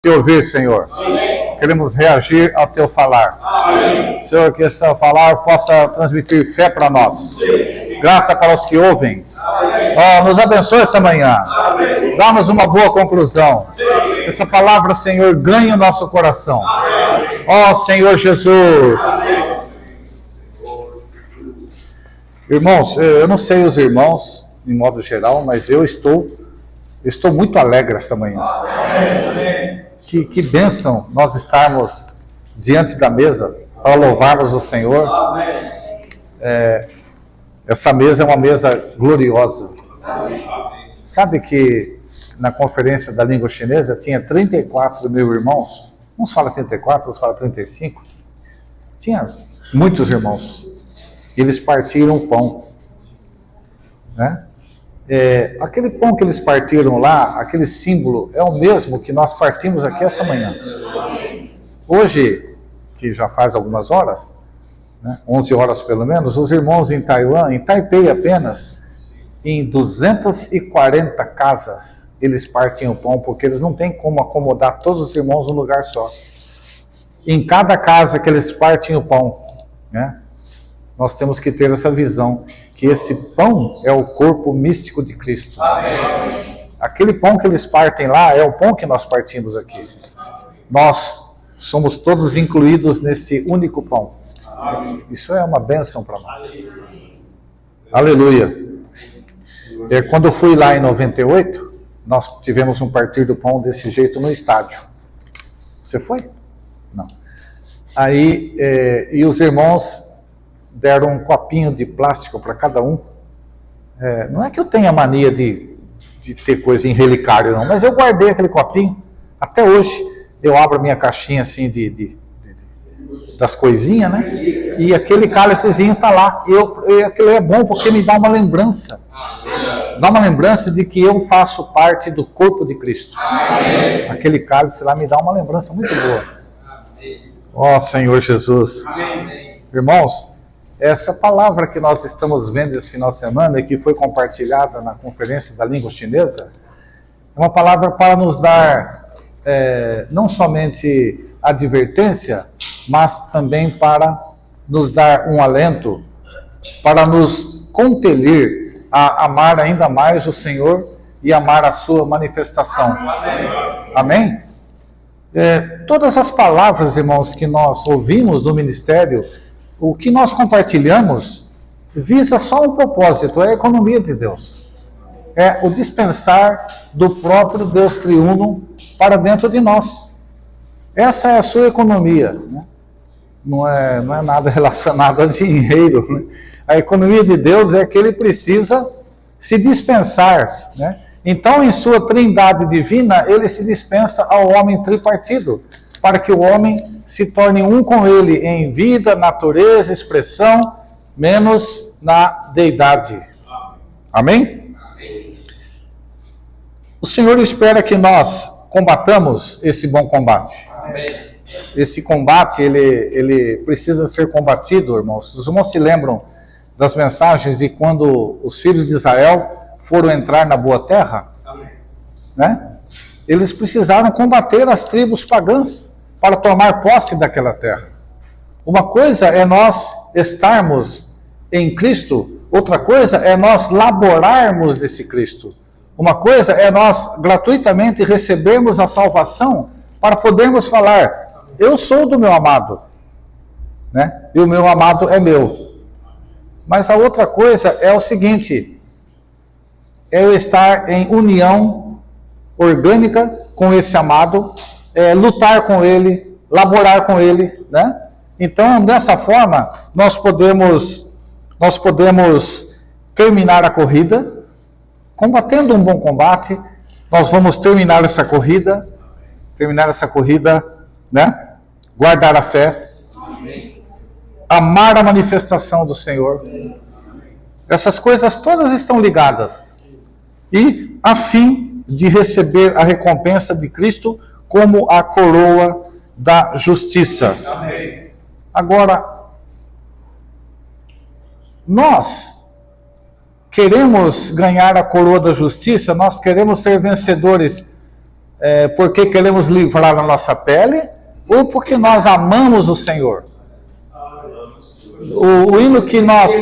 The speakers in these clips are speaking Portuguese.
te ouvir, Senhor. Amém. Queremos reagir ao teu falar. Amém. Senhor, que essa palavra possa transmitir fé para nós. Sim. Graça para os que ouvem. Nos abençoe essa manhã. Dá-nos uma boa conclusão. Sim. Essa palavra, Senhor, ganhe o nosso coração. Senhor Jesus. Amém. Irmãos, eu não sei os irmãos, em modo geral, mas eu estou muito alegre esta manhã. Amém. Que bênção nós estarmos diante da mesa para louvarmos o Senhor. Amém. Essa mesa é uma mesa gloriosa. Amém. Sabe que na conferência da língua chinesa tinha 34 mil irmãos? Uns falam 34, outros falam 35. Tinha muitos irmãos. Eles partiram o pão. Né? Aquele pão que eles partiram lá, aquele símbolo, é o mesmo que nós partimos aqui essa manhã. Hoje, que já faz algumas horas, né, 11 horas pelo menos, os irmãos em Taiwan, em Taipei apenas, em 240 casas, eles partem o pão, porque eles não têm como acomodar todos os irmãos num lugar só. Em cada casa que eles partem o pão, né, nós temos que ter essa visão, que esse pão é o corpo místico de Cristo. Amém. Aquele pão que eles partem lá é o pão que nós partimos aqui. Nós somos todos incluídos nesse único pão. Amém. Isso é uma bênção para nós. Aleluia. Quando eu fui lá em 98, nós tivemos um partir do pão desse jeito no estádio. Você foi? Não. Aí, e os irmãos deram um copinho de plástico para cada um. Não é que eu tenha mania de ter coisa em relicário, não, mas eu guardei aquele copinho. Até hoje eu abro a minha caixinha assim das coisinhas, né? E aquele cálicezinho está lá. E aquilo é bom porque me dá uma lembrança. Dá uma lembrança de que eu faço parte do corpo de Cristo. Aquele cálice lá me dá uma lembrança muito boa. Senhor Jesus. Irmãos, essa palavra que nós estamos vendo esse final de semana e que foi compartilhada na conferência da língua chinesa, é uma palavra para nos dar não somente advertência, mas também para nos dar um alento, para nos compelir a amar ainda mais o Senhor e amar a sua manifestação. Amém? Todas as palavras, irmãos, que nós ouvimos do ministério, o que nós compartilhamos visa só um propósito, é a economia de Deus. É o dispensar do próprio Deus triuno para dentro de nós. Essa é a sua economia. Né? Não é nada relacionado a dinheiro. Né? A economia de Deus é que Ele precisa se dispensar. Né? Então, em sua trindade divina, Ele se dispensa ao homem tripartido, para que o homem se torne um com Ele em vida, natureza, expressão, menos na deidade. Amém? O Senhor espera que nós combatamos esse bom combate. Amém. Esse combate, ele precisa ser combatido, irmãos. Os irmãos se lembram das mensagens de quando os filhos de Israel foram entrar na boa terra? Amém. Né? Eles precisaram combater as tribos pagãs para tomar posse daquela terra. Uma coisa é nós estarmos em Cristo, outra coisa é nós laborarmos desse Cristo. Uma coisa é nós gratuitamente recebermos a salvação para podermos falar, eu sou do meu amado, né? E o meu amado é meu. Mas a outra coisa é o seguinte, é eu estar em união orgânica com esse amado, lutar com ele, laborar com ele, né? Então, dessa forma, nós podemos terminar a corrida, combatendo um bom combate. Nós vamos terminar essa corrida, né? Guardar a fé, amar a manifestação do Senhor. Essas coisas todas estão ligadas. E a fim de receber a recompensa de Cristo como a coroa da justiça. Amém. Agora, nós queremos ganhar a coroa da justiça, nós queremos ser vencedores porque queremos livrar a nossa pele ou porque nós amamos o Senhor? O hino que nós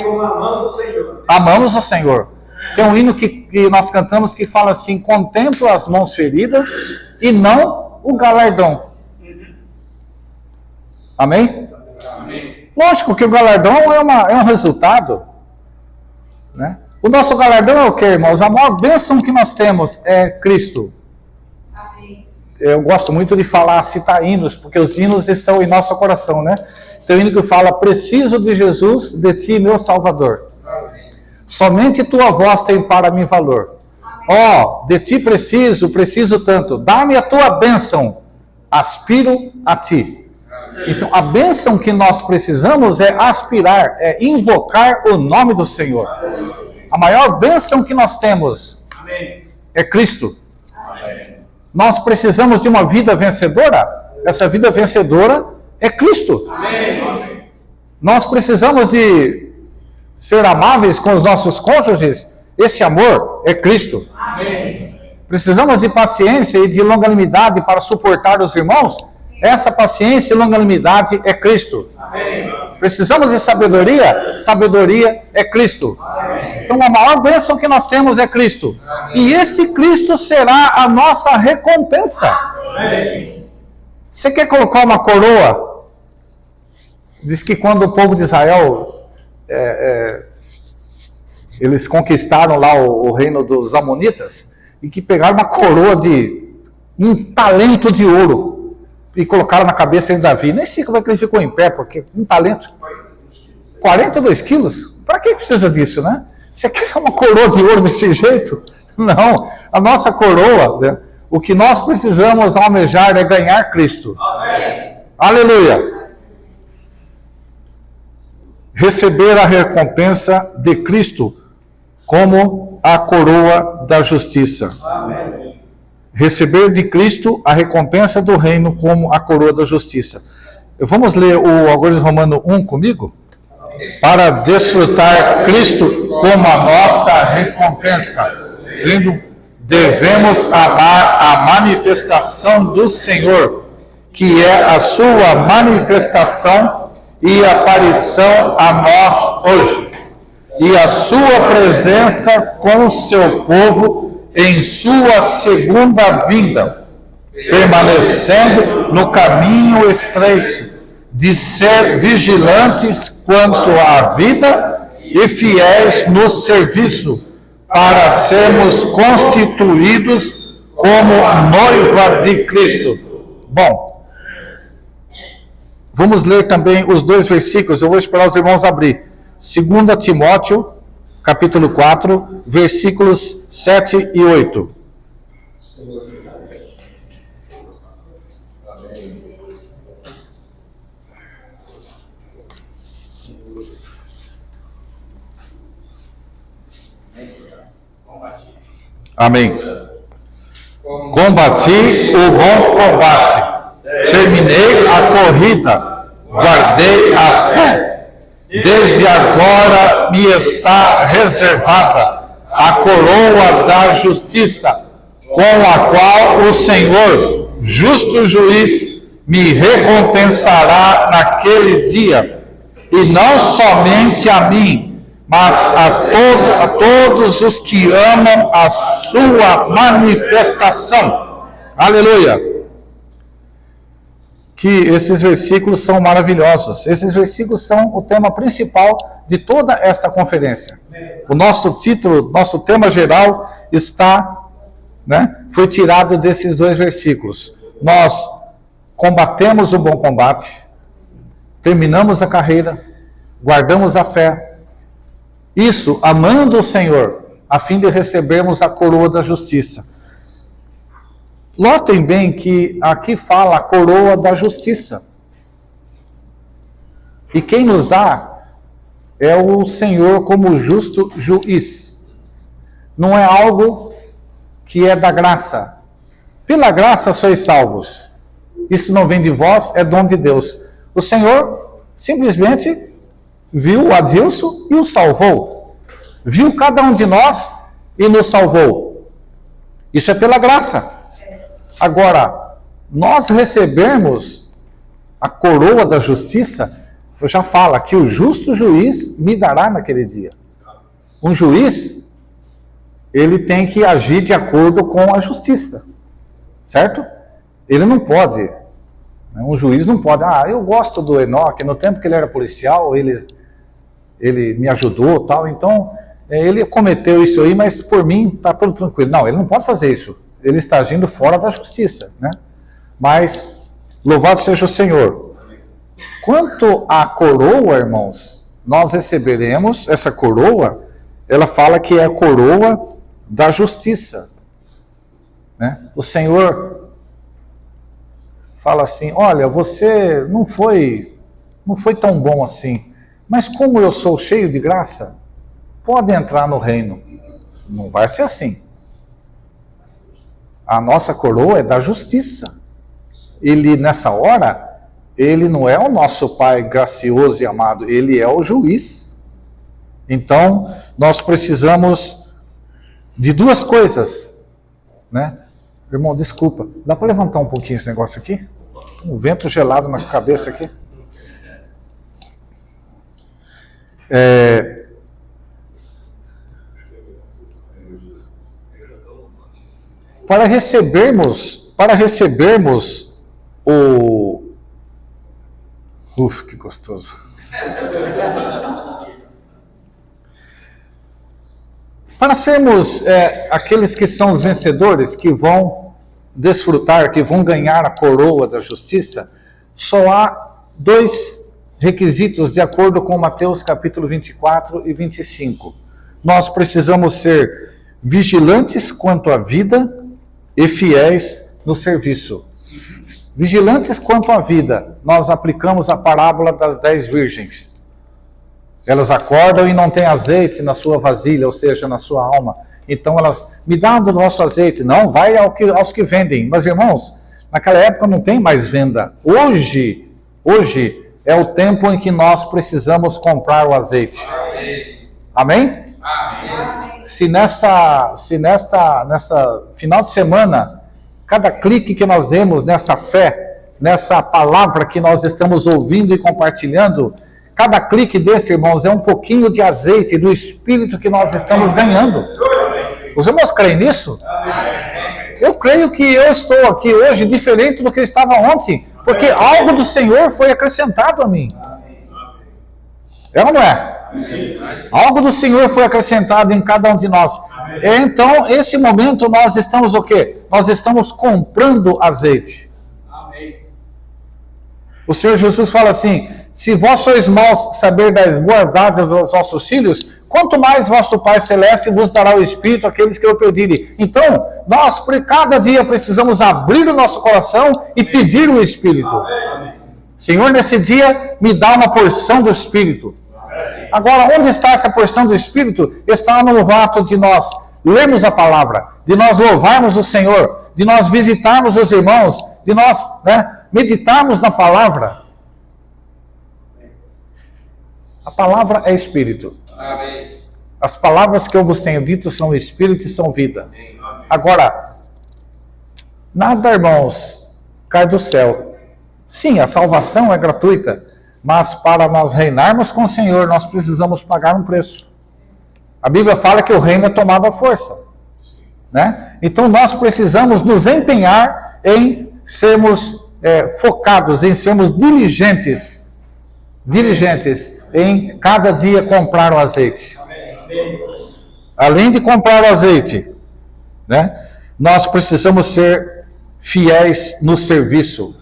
amamos o Senhor. Tem um hino que nós cantamos que fala assim: contemplo as mãos feridas e não o galardão. Amém? Amém. Lógico que o galardão é um resultado, né? O nosso galardão é o quê, irmãos? A maior bênção que nós temos é Cristo. Amém. Eu gosto muito de citar hinos, porque os hinos estão em nosso coração, né? Tem um hino que fala: preciso de Jesus, de ti, meu Salvador. Amém. Somente tua voz tem para mim valor. Ó, de ti preciso tanto. Dá-me a tua bênção, aspiro a ti. Então, a bênção que nós precisamos é aspirar, é invocar o nome do Senhor. A maior bênção que nós temos é Cristo. Nós precisamos de uma vida vencedora. Essa vida vencedora é Cristo. Nós precisamos de ser amáveis com os nossos cônjuges. Esse amor é Cristo. Precisamos de paciência e de longanimidade para suportar os irmãos. Essa paciência e longanimidade é Cristo. Amém. Precisamos de sabedoria? Sabedoria é Cristo. Amém. Então a maior bênção que nós temos é Cristo. Amém. E esse Cristo será a nossa recompensa. Amém. Você quer colocar uma coroa? Diz que quando o povo de Israel, eles conquistaram lá o reino dos Amonitas, e que pegaram uma coroa de um talento de ouro e colocaram na cabeça de Davi. Nem sei como é que ele ficou em pé, porque um talento. 42 quilos? Para que precisa disso, né? Você quer uma coroa de ouro desse jeito? Não. A nossa coroa, né? O que nós precisamos almejar é ganhar Cristo. Amém. Aleluia. Receber a recompensa de Cristo como a coroa da justiça. Amém. Receber de Cristo a recompensa do reino como a coroa da justiça. Vamos ler agora Romanos 1 comigo? Para desfrutar Cristo como a nossa recompensa. Devemos amar a manifestação do Senhor, que é a sua manifestação e aparição a nós hoje, e a sua presença com o seu povo em sua segunda vinda, permanecendo no caminho estreito, de ser vigilantes quanto à vida e fiéis no serviço, para sermos constituídos como noiva de Cristo. Bom, vamos ler também os 2 versículos, eu vou esperar os irmãos abrir. 2 Timóteo, capítulo 4, versículos 7 e 8. Amém. Combati o bom combate, terminei a corrida, guardei a fé. Desde agora me está reservada a coroa da justiça, com a qual o Senhor, justo juiz, me recompensará naquele dia, e não somente a mim, mas a todos os que amam a sua manifestação. Aleluia! Que esses versículos são maravilhosos. Esses versículos são o tema principal de toda esta conferência. O nosso título, nosso tema geral foi tirado desses 2 versículos. Nós combatemos o bom combate, terminamos a carreira, guardamos a fé. Isso amando o Senhor, a fim de recebermos a coroa da justiça. Notem bem que aqui fala a coroa da justiça. E quem nos dá é o Senhor como justo juiz. Não é algo que é da graça. Pela graça sois salvos. Isso não vem de vós, é dom de Deus. O Senhor simplesmente viu o Adilson e o salvou. Viu cada um de nós e nos salvou. Isso é pela graça. Agora, nós recebermos a coroa da justiça, já fala que o justo juiz me dará naquele dia. Um juiz, ele tem que agir de acordo com a justiça, certo? Ele não pode, um juiz não pode, eu gosto do Enoque, no tempo que ele era policial, ele me ajudou, tal, então ele cometeu isso aí, mas por mim está tudo tranquilo. Não, ele não pode fazer isso, ele está agindo fora da justiça, né? Mas, louvado seja o Senhor. Quanto à coroa, irmãos, nós receberemos essa coroa, ela fala que é a coroa da justiça, né? O Senhor fala assim, olha, você não foi tão bom assim, mas como eu sou cheio de graça, pode entrar no reino. Não vai ser assim. A nossa coroa é da justiça. Ele, nessa hora, ele não é o nosso Pai gracioso e amado, ele é o juiz. Então, nós precisamos de duas coisas, né? Irmão, desculpa, dá para levantar um pouquinho esse negócio aqui? Um vento gelado na cabeça aqui. Para recebermos o... que gostoso. Para sermos aqueles que são os vencedores, que vão desfrutar, que vão ganhar a coroa da justiça, só há dois requisitos de acordo com Mateus capítulo 24 e 25. Nós precisamos ser vigilantes quanto à vida e fiéis no serviço. Vigilantes quanto à vida, nós aplicamos a parábola das 10 virgens. Elas acordam e não têm azeite na sua vasilha, ou seja, na sua alma. Então elas, me dá do nosso azeite. Não, vai aos que vendem. Mas irmãos, naquela época não tem mais venda. Hoje é o tempo em que nós precisamos comprar o azeite. Amém? Amém? Se nesta final de semana, cada clique que nós demos nessa fé, nessa palavra que nós estamos ouvindo e compartilhando, cada clique desse, irmãos, é um pouquinho de azeite do Espírito que nós estamos ganhando. Os irmãos creem nisso? Eu creio que eu estou aqui hoje diferente do que eu estava ontem, porque algo do Senhor foi acrescentado a mim. É ou não é? Algo do Senhor foi acrescentado em cada um de nós. Então, esse momento nós estamos o quê? Nós estamos comprando azeite. O Senhor Jesus fala assim, se vós sois maus, saber dar boas dádivas aos vossos filhos, quanto mais vosso Pai Celeste vos dará o Espírito àqueles que o pedirem. Então, nós cada dia precisamos abrir o nosso coração e pedir o Espírito. Senhor, nesse dia, me dá uma porção do Espírito. Agora, onde está essa porção do Espírito? Está no ato de nós lermos a palavra, de nós louvarmos o Senhor, de nós visitarmos os irmãos, de nós meditarmos na palavra. A palavra é Espírito. Amém. As palavras que eu vos tenho dito são Espírito e são vida. Amém. Agora, nada, irmãos, cai do céu. Sim, a salvação é gratuita, mas para nós reinarmos com o Senhor, nós precisamos pagar um preço. A Bíblia fala que o reino é tomado à força, né? Então nós precisamos nos empenhar em sermos focados, em sermos diligentes em cada dia comprar o azeite. Além de comprar o azeite, né, nós precisamos ser fiéis no serviço.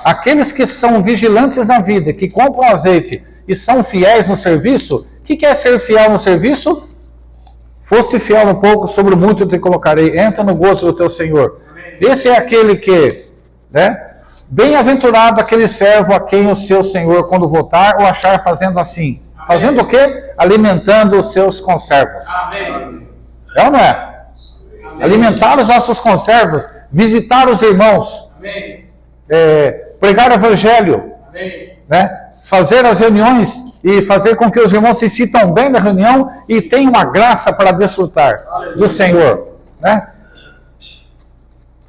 Aqueles que são vigilantes na vida, que compram azeite e são fiéis no serviço, o que é ser fiel no serviço? Foste fiel no pouco, sobre o muito te colocarei. Entra no gozo do teu Senhor. Esse é aquele que, né? Bem-aventurado aquele servo a quem o seu Senhor, quando voltar, o achar fazendo assim. Amém. Fazendo o quê? Alimentando os seus conservos. Amém. É ou não é? Amém. Alimentar os nossos conservos, visitar os irmãos, pregar o evangelho, né? Fazer as reuniões e fazer com que os irmãos se sintam bem na reunião e tenham uma graça para desfrutar do Senhor, né?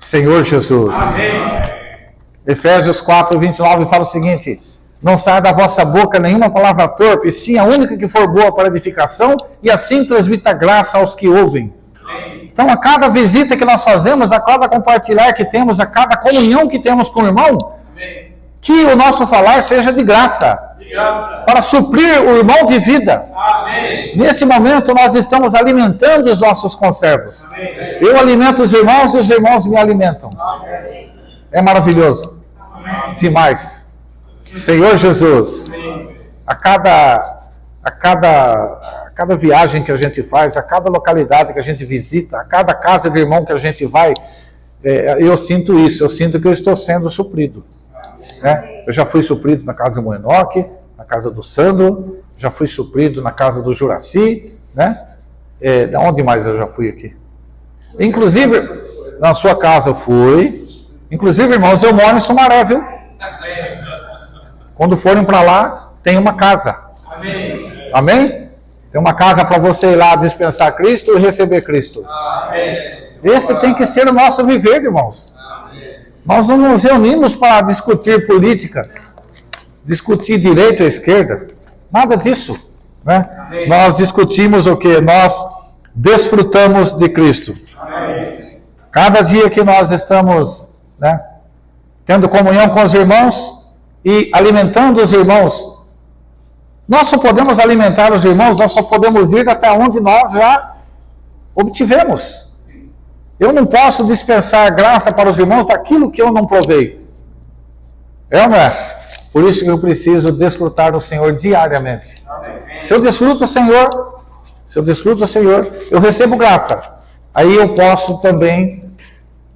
Senhor Jesus. Amém. Efésios 4, 29 fala o seguinte: não saia da vossa boca nenhuma palavra torpe, sim a única que for boa para edificação, e assim transmita graça aos que ouvem. Então, a cada visita que nós fazemos, a cada compartilhar que temos, a cada comunhão que temos com o irmão, que o nosso falar seja de graça, para suprir o irmão de vida. Amém. Nesse momento, nós estamos alimentando os nossos conservos. Amém. Eu alimento os irmãos e os irmãos me alimentam. Amém. É maravilhoso. Demais. Senhor Jesus, a cada viagem que a gente faz, a cada localidade que a gente visita, a cada casa de irmão que a gente vai, eu sinto isso, eu sinto que eu estou sendo suprido. Né? Eu já fui suprido na casa do Moenoque, na casa do Sandro, já fui suprido na casa do Juraci, né? Onde mais eu já fui aqui? Inclusive, na sua casa eu fui. Inclusive, irmãos, eu moro em Sumaré, viu? Quando forem para lá, tem uma casa. Amém. Amém? Tem uma casa para você ir lá dispensar Cristo ou receber Cristo. Amém. Esse tem que ser o nosso viver, irmãos. Nós não nos reunimos para discutir política, discutir direita ou esquerda, nada disso. Né? Nós discutimos o que? Nós desfrutamos de Cristo. Amém. Cada dia que nós estamos, né, tendo comunhão com os irmãos e alimentando os irmãos, nós só podemos alimentar os irmãos, nós só podemos ir até onde nós já obtivemos. Eu não posso dispensar graça para os irmãos daquilo que eu não provei. É ou não é? Por isso que eu preciso desfrutar do Senhor diariamente. Se eu desfruto o Senhor, eu recebo graça. Aí eu posso também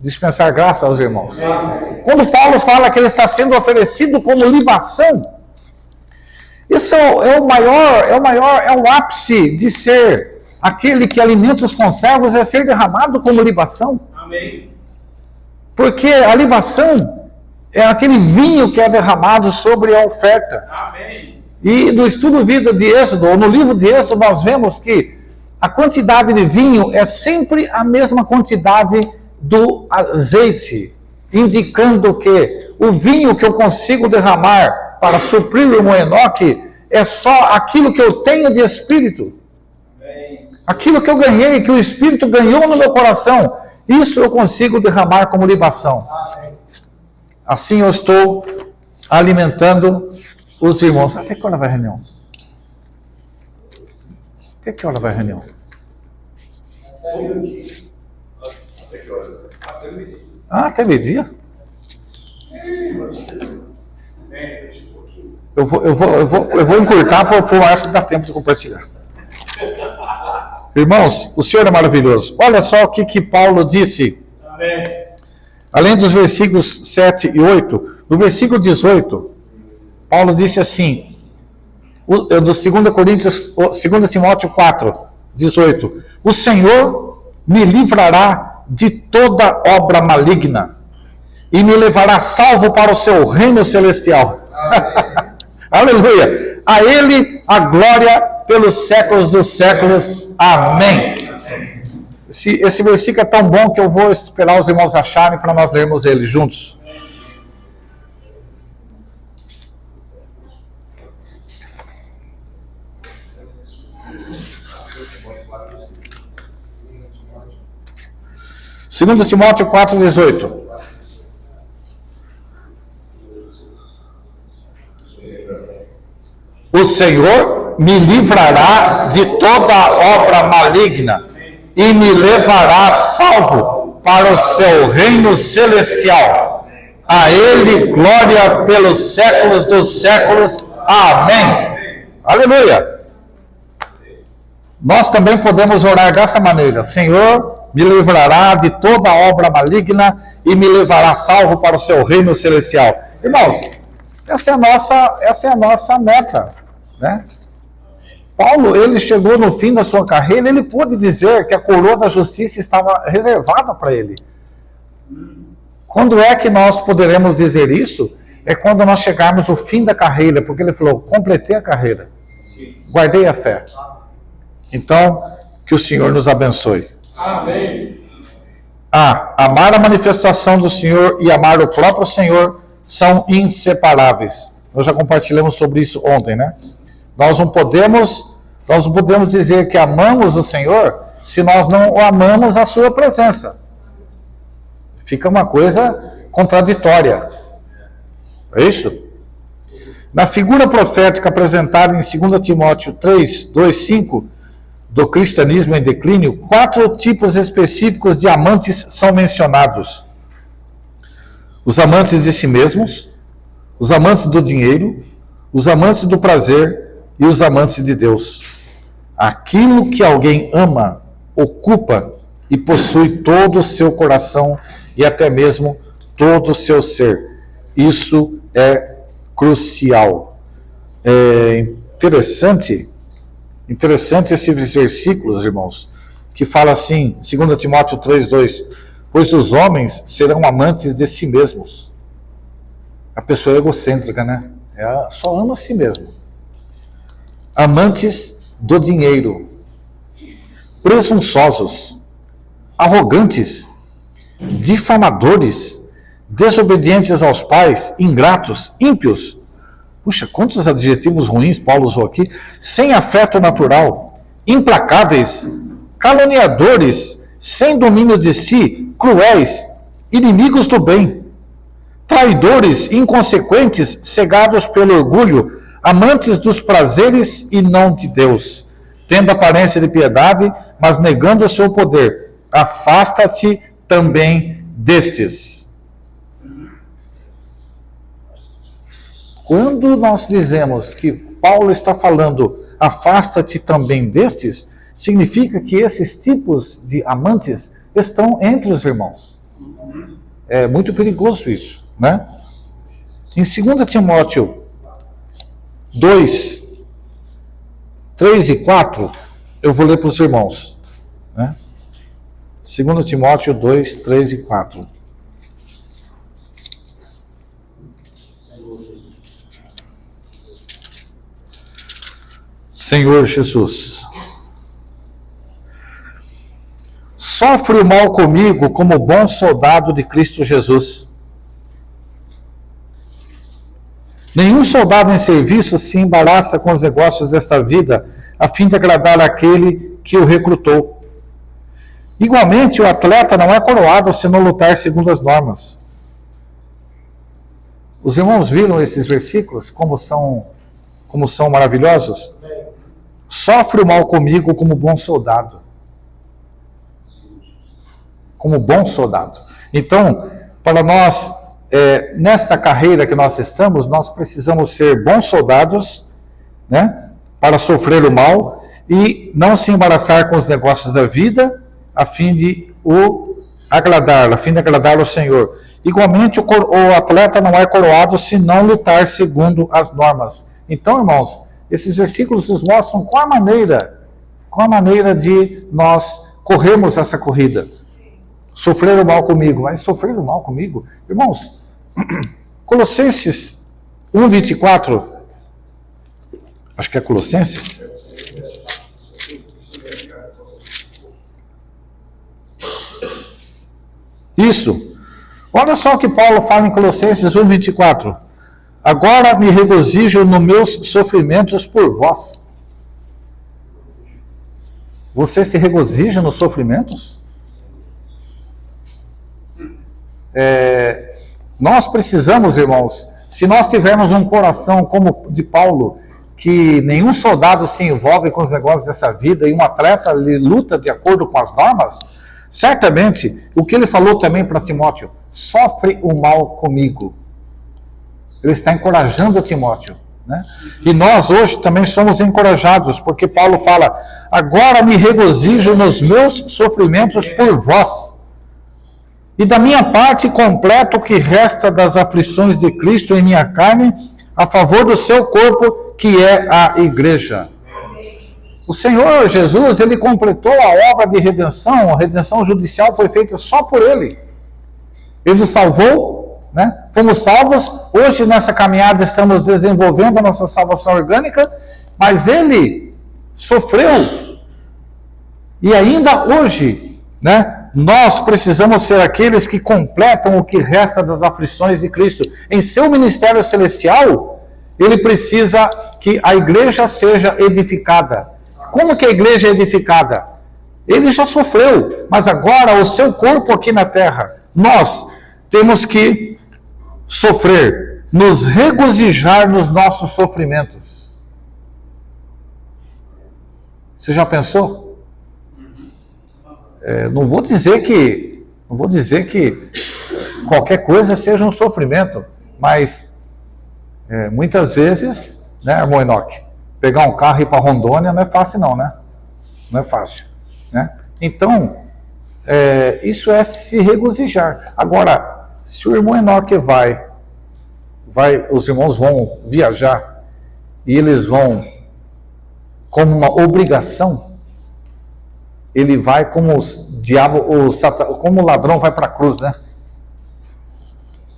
dispensar graça aos irmãos. Quando Paulo fala que ele está sendo oferecido como libação, isso é o ápice de ser aquele que alimenta os conservos, é ser derramado como libação. Amém. Porque a libação é aquele vinho que é derramado sobre a oferta. Amém. E no estudo Vida de Êxodo, ou no livro de Êxodo, nós vemos que a quantidade de vinho é sempre a mesma quantidade do azeite, indicando que o vinho que eu consigo derramar para suprir o irmão Enoque é só aquilo que eu tenho de espírito. Aquilo que eu ganhei, que o Espírito ganhou no meu coração, isso eu consigo derramar como libação. Assim eu estou alimentando os irmãos. Até que hora vai a reunião? Até que hora vai a reunião? Até meio-dia? Eu vou encurtar para o Márcio dar tempo de compartilhar. Irmãos, o Senhor é maravilhoso. Olha só o que Paulo disse. Amém. Além dos versículos 7 e 8, no versículo 18, Paulo disse assim, do 2 Timóteo 4, 18, o Senhor me livrará de toda obra maligna e me levará salvo para o seu reino celestial. Aleluia! A Ele a glória pelos séculos dos séculos. Amém. Esse versículo é tão bom que eu vou esperar os irmãos acharem para nós lermos ele juntos. Segundo Timóteo 4,18. O Senhor me livrará de toda obra maligna e me levará salvo para o seu reino celestial. A Ele glória pelos séculos dos séculos. Amém. Aleluia. Nós também podemos orar dessa maneira. Senhor, me livrará de toda obra maligna e me levará salvo para o seu reino celestial. Irmãos, essa é a nossa meta, né? Paulo, ele chegou no fim da sua carreira, ele pôde dizer que a coroa da justiça estava reservada para ele. Quando é que nós poderemos dizer isso? É quando nós chegarmos ao fim da carreira, porque ele falou, completei a carreira, guardei a fé. Então, que o Senhor nos abençoe. Amém. Amar a manifestação do Senhor e amar o próprio Senhor são inseparáveis. Nós já compartilhamos sobre isso ontem, né? Nós não podemos dizer que amamos o Senhor se nós não o amamos à sua presença. Fica uma coisa contraditória. É isso? Na figura profética apresentada em 2 Timóteo 3, 2, 5, do cristianismo em declínio, 4 tipos específicos de amantes são mencionados: os amantes de si mesmos, os amantes do dinheiro, os amantes do prazer e os amantes de Deus. Aquilo que alguém ama ocupa e possui todo o seu coração e até mesmo todo o seu ser. Isso é crucial. É interessante esses versículos, irmãos, que fala assim, 2 Timóteo 3:2, pois os homens serão amantes de si mesmos. A pessoa é egocêntrica, né? Ela só ama a si mesma. Amantes do dinheiro, presunçosos, arrogantes, difamadores, desobedientes aos pais, ingratos, ímpios. Puxa, quantos adjetivos ruins Paulo usou aqui. Sem afeto natural, implacáveis, caluniadores, sem domínio de si, cruéis, inimigos do bem, traidores, inconsequentes, cegados pelo orgulho, amantes dos prazeres e não de Deus, tendo aparência de piedade, mas negando o seu poder. Afasta-te também destes. Quando nós dizemos que Paulo está falando, afasta-te também destes, significa que esses tipos de amantes estão entre os irmãos. É muito perigoso isso, né? Em 2 Timóteo 2, 3 e 4, eu vou ler para os irmãos, né? 2 Timóteo 2, 3 e 4. Senhor Jesus, sofre o mal comigo como bom soldado de Cristo Jesus. Nenhum soldado em serviço se embaraça com os negócios desta vida, a fim de agradar aquele que o recrutou. Igualmente, o atleta não é coroado se não lutar segundo as normas. Os irmãos viram esses versículos, como são maravilhosos? Sofre o mal comigo como bom soldado. Como bom soldado. Então, para nós, nesta carreira que nós estamos, nós precisamos ser bons soldados, né, para sofrer o mal e não se embaraçar com os negócios da vida, a fim de agradar o Senhor. Igualmente, o atleta não é coroado se não lutar segundo as normas. Então, irmãos, esses versículos nos mostram qual a maneira de nós corrermos essa corrida. Sofrer o mal comigo. Mas sofrer o mal comigo? Irmãos, Colossenses 1:24, acho que é Colossenses. Isso. Olha só o que Paulo fala em Colossenses 1:24. Agora me regozijo nos meus sofrimentos por vós. Você se regozija nos sofrimentos? Nós precisamos, irmãos, se nós tivermos um coração como o de Paulo, que nenhum soldado se envolve com os negócios dessa vida e um atleta luta de acordo com as normas, certamente, o que ele falou também para Timóteo, sofre o mal comigo. Ele está encorajando Timóteo, né? E nós hoje também somos encorajados, porque Paulo fala, agora me regozijo nos meus sofrimentos por vós. E da minha parte completo o que resta das aflições de Cristo em minha carne, a favor do seu corpo, que é a igreja. O Senhor Jesus, ele completou a obra de redenção, a redenção judicial foi feita só por ele. Ele nos salvou, né? Fomos salvos, hoje nessa caminhada estamos desenvolvendo a nossa salvação orgânica, mas ele sofreu, e ainda hoje, né? Nós precisamos ser aqueles que completam o que resta das aflições de Cristo. Em seu ministério celestial, ele precisa que a igreja seja edificada. Como que a igreja é edificada? Ele já sofreu, mas agora o seu corpo aqui na terra, nós temos que sofrer, nos regozijar nos nossos sofrimentos. Você já pensou? Não vou dizer que qualquer coisa seja um sofrimento, mas muitas vezes, né, irmão Enoque, pegar um carro e ir para Rondônia não é fácil não, né? Não é fácil, né? Então, isso é se regozijar. Agora, se o irmão Enoque os irmãos vão viajar e eles vão como uma obrigação, ele vai como como o ladrão vai para a cruz, né?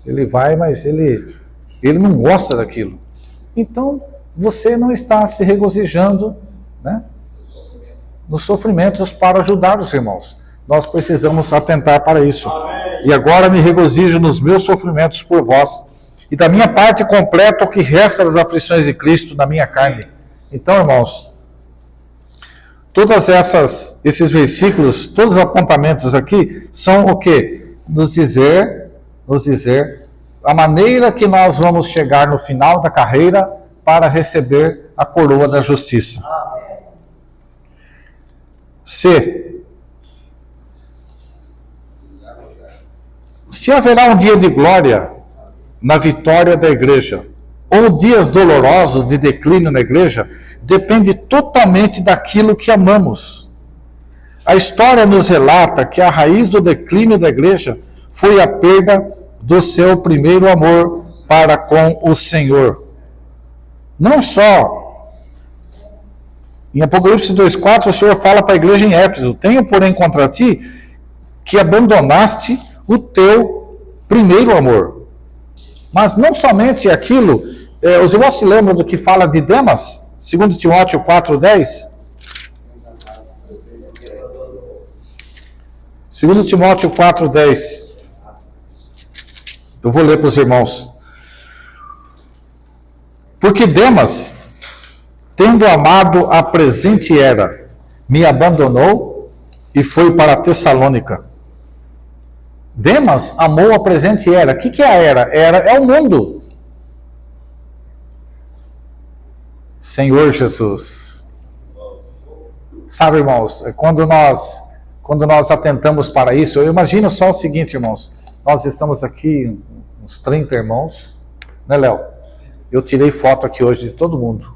Ele vai, mas ele não gosta daquilo. Então, você não está se regozijando, né, nos sofrimentos para ajudar os irmãos. Nós precisamos atentar para isso. Amém. E agora me regozijo nos meus sofrimentos por vós, e da minha parte completo o que resta das aflições de Cristo na minha carne. Então, irmãos, todos esses versículos, todos os apontamentos aqui, são o quê? Nos dizer a maneira que nós vamos chegar no final da carreira para receber a coroa da justiça. Se haverá um dia de glória na vitória da igreja, ou dias dolorosos de declínio na igreja, depende totalmente daquilo que amamos. A história nos relata que a raiz do declínio da igreja foi a perda do seu primeiro amor para com o Senhor. Não só. Em Apocalipse 2,4, o Senhor fala para a igreja em Éfeso: tenho, porém, contra ti que abandonaste o teu primeiro amor. Mas não somente aquilo, os irmãos se lembram do que fala de Demas? 2 Timóteo 4,10. 2 Timóteo 4,10. Eu vou ler para os irmãos. Porque Demas, tendo amado a presente era, me abandonou e foi para Tessalônica. Demas amou a presente era. O que é a era? Era é o mundo. Senhor Jesus. Sabe, irmãos, quando nós atentamos para isso, eu imagino só o seguinte, irmãos. Nós estamos aqui, uns 30 irmãos, né, Léo? Eu tirei foto aqui hoje de todo mundo.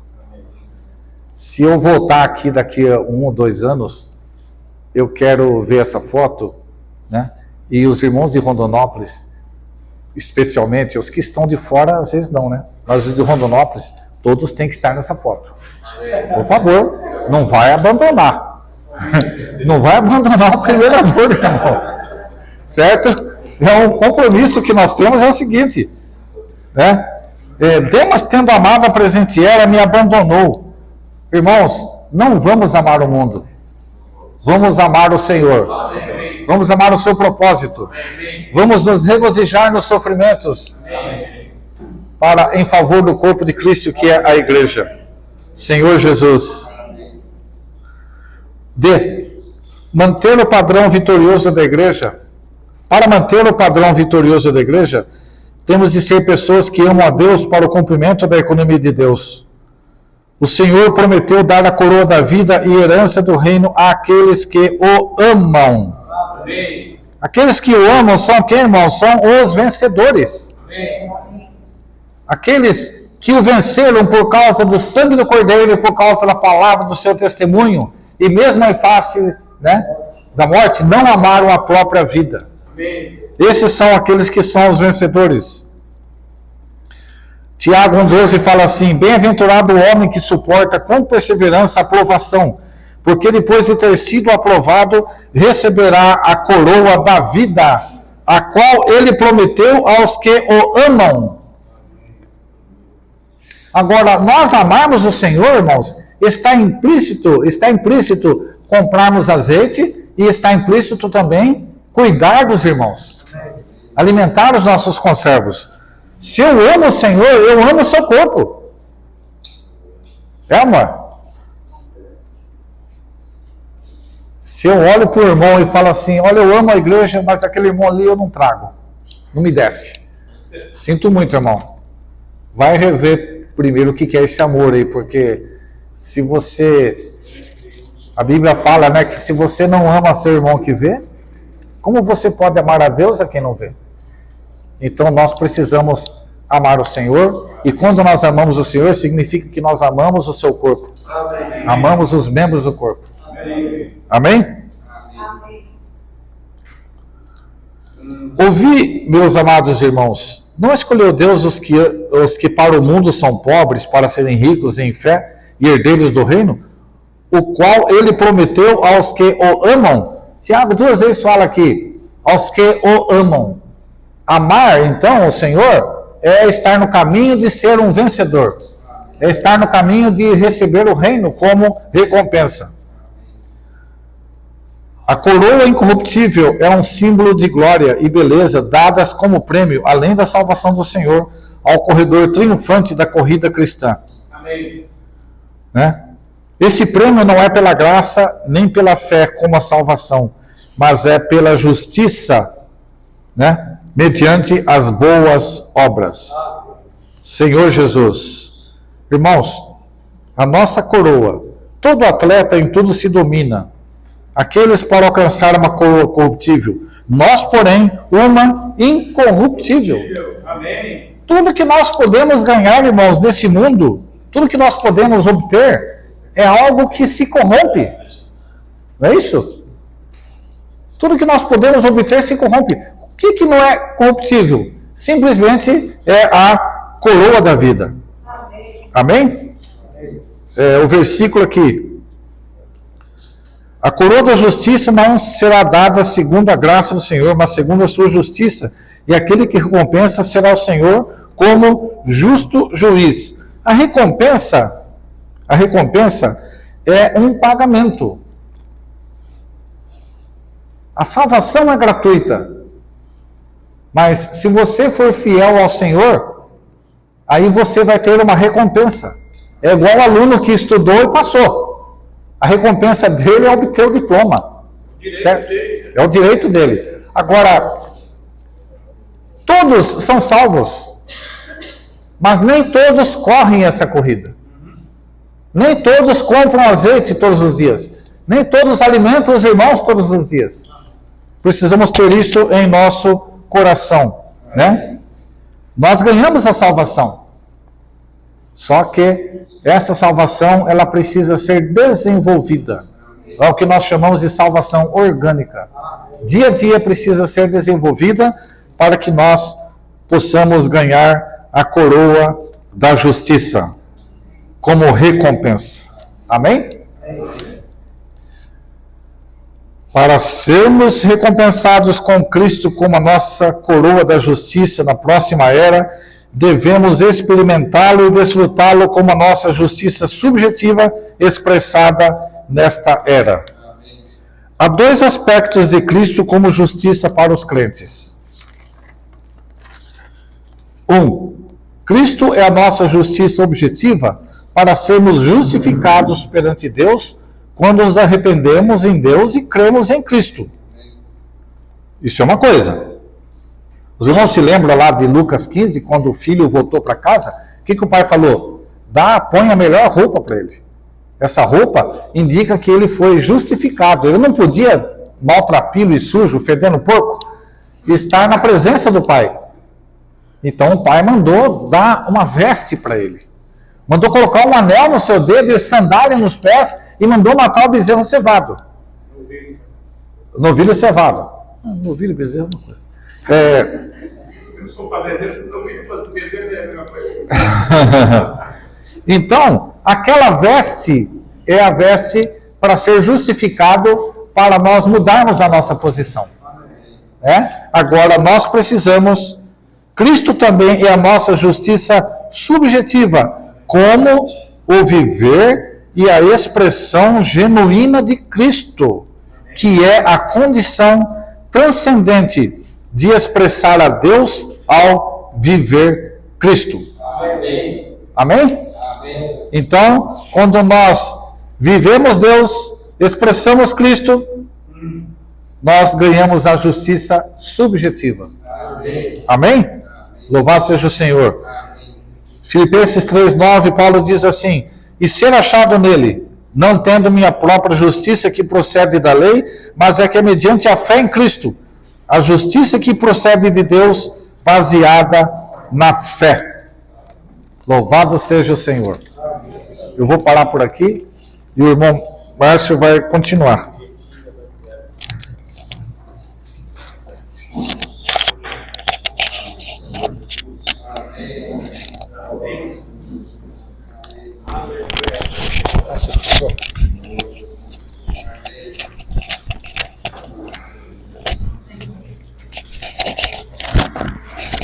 Se eu voltar aqui daqui a 1 ou 2 anos, eu quero ver essa foto, né? E os irmãos de Rondonópolis, especialmente, os que estão de fora, às vezes não, né? Mas os de Rondonópolis, todos têm que estar nessa foto. Por favor, não vai abandonar. Não vai abandonar o primeiro amor, irmão. Certo? É um compromisso que nós temos, é o seguinte, né? Demas, tendo amado a presente era, me abandonou. Irmãos, não vamos amar o mundo. Vamos amar o Senhor. Vamos amar o seu propósito. Vamos nos regozijar nos sofrimentos em favor do corpo de Cristo, que é a igreja. Senhor Jesus. Manter o padrão vitorioso da igreja. Para manter o padrão vitorioso da igreja, temos de ser pessoas que amam a Deus para o cumprimento da economia de Deus. O Senhor prometeu dar a coroa da vida e herança do reino àqueles que o amam. Amém. Aqueles que o amam são quem, irmãos? São os vencedores. Amém. Aqueles que o venceram por causa do sangue do Cordeiro e por causa da palavra do seu testemunho, e mesmo em face, né, da morte, não amaram a própria vida. Amém. Esses são aqueles que são os vencedores. Tiago 1,12 fala assim: bem-aventurado o homem que suporta com perseverança a provação, porque depois de ter sido aprovado, receberá a coroa da vida, a qual ele prometeu aos que o amam. Agora, nós amarmos o Senhor, irmãos, está implícito comprarmos azeite e está implícito também cuidar dos irmãos, alimentar os nossos conservos. Se eu amo o Senhor, eu amo o seu corpo. É, amor? Se eu olho para o irmão e falo assim, olha, eu amo a igreja, mas aquele irmão ali eu não trago, não me desce. Sinto muito, irmão. Vai rever primeiro o que é esse amor aí, porque se você... A Bíblia fala, né, que se você não ama seu irmão que vê, como você pode amar a Deus a quem não vê? Então nós precisamos amar o Senhor, e quando nós amamos o Senhor, significa que nós amamos o seu corpo. Amém. Amamos os membros do corpo. Amém? Amém? Ouvi, meus amados irmãos, não escolheu Deus os que para o mundo são pobres, para serem ricos em fé e herdeiros do reino, o qual ele prometeu aos que o amam. Tiago 2 vezes fala aqui, aos que o amam. Amar, então, o Senhor é estar no caminho de ser um vencedor, é estar no caminho de receber o reino como recompensa. A coroa incorruptível é um símbolo de glória e beleza dadas como prêmio, além da salvação do Senhor, ao corredor triunfante da corrida cristã. Amém. Né? Esse prêmio não é pela graça nem pela fé como a salvação, mas é pela justiça, né? Mediante as boas obras. Senhor Jesus. Irmãos, a nossa coroa, todo atleta em tudo se domina. Aqueles para alcançar uma coroa corruptível, nós, porém, uma incorruptível. Amém. Tudo que nós podemos ganhar, irmãos, desse mundo, tudo que nós podemos obter, é algo que se corrompe. Não é isso? Tudo que nós podemos obter se corrompe. O que não é corruptível? Simplesmente é a coroa da vida. Amém? O versículo aqui. A coroa da justiça não será dada segundo a graça do Senhor, mas segundo a sua justiça. E aquele que recompensa será o Senhor como justo juiz. A recompensa é um pagamento. A salvação é gratuita. Mas se você for fiel ao Senhor, aí você vai ter uma recompensa. É igual o aluno que estudou e passou. A recompensa dele é obter o diploma. Certo? É o direito dele. Agora, todos são salvos, mas nem todos correm essa corrida. Nem todos compram azeite todos os dias. Nem todos alimentam os irmãos todos os dias. Precisamos ter isso em nosso coração, né? Nós ganhamos a salvação. Só que essa salvação, ela precisa ser desenvolvida. É o que nós chamamos de salvação orgânica. Dia a dia precisa ser desenvolvida para que nós possamos ganhar a coroa da justiça como recompensa. Amém? Para sermos recompensados com Cristo como a nossa coroa da justiça na próxima era, devemos experimentá-lo e desfrutá-lo como a nossa justiça subjetiva expressada nesta era. Há dois aspectos de Cristo como justiça para os crentes. Cristo é a nossa justiça objetiva para sermos justificados perante Deus quando nos arrependemos em Deus e cremos em Cristo. Isso é uma coisa. Os irmãos se lembram lá de Lucas 15, quando o filho voltou para casa? O que o pai falou? Põe a melhor roupa para ele. Essa roupa indica que ele foi justificado. Ele não podia, maltrapilho e sujo, fedendo porco, estar na presença do pai. Então o pai mandou dar uma veste para ele. Mandou colocar um anel no seu dedo e sandália nos pés e mandou matar o bezerro cevado. Novilho cevado. Novilho e bezerro é uma coisa. Eu sou fazendeiro, novilho e bezerro é a mesma coisa. Então, aquela veste é a veste para ser justificado, para nós mudarmos a nossa posição. Agora, nós precisamos... Cristo também é a nossa justiça subjetiva, como o viver e a expressão genuína de Cristo. que é a condição transcendente de expressar a Deus ao viver Cristo. Amém. Amém? Amém. Então, quando nós vivemos Deus, expressamos Cristo, nós ganhamos a justiça subjetiva. Amém. Amém? Louvado seja o Senhor. Amém. Filipenses 3,9, Paulo diz assim: e ser achado nele, não tendo minha própria justiça que procede da lei, mas é que é mediante a fé em Cristo, a justiça que procede de Deus, baseada na fé. Louvado seja o Senhor. Eu vou parar por aqui e o irmão Márcio vai continuar.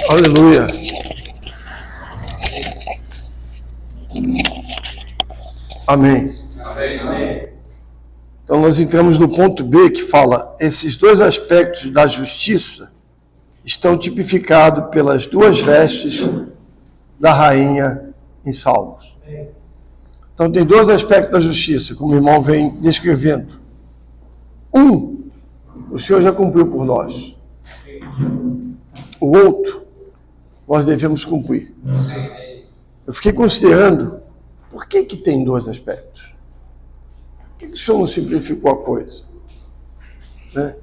Aleluia. Amém. Amém. Então nós entramos no ponto B, que fala: esses dois aspectos da justiça estão tipificados pelas duas vestes da rainha em Salmos. Então tem dois aspectos da justiça, como o irmão vem descrevendo. Um, o Senhor já cumpriu por nós. O outro, nós devemos cumprir. Eu fiquei considerando, por que tem dois aspectos? Por que o Senhor não simplificou a coisa? Né?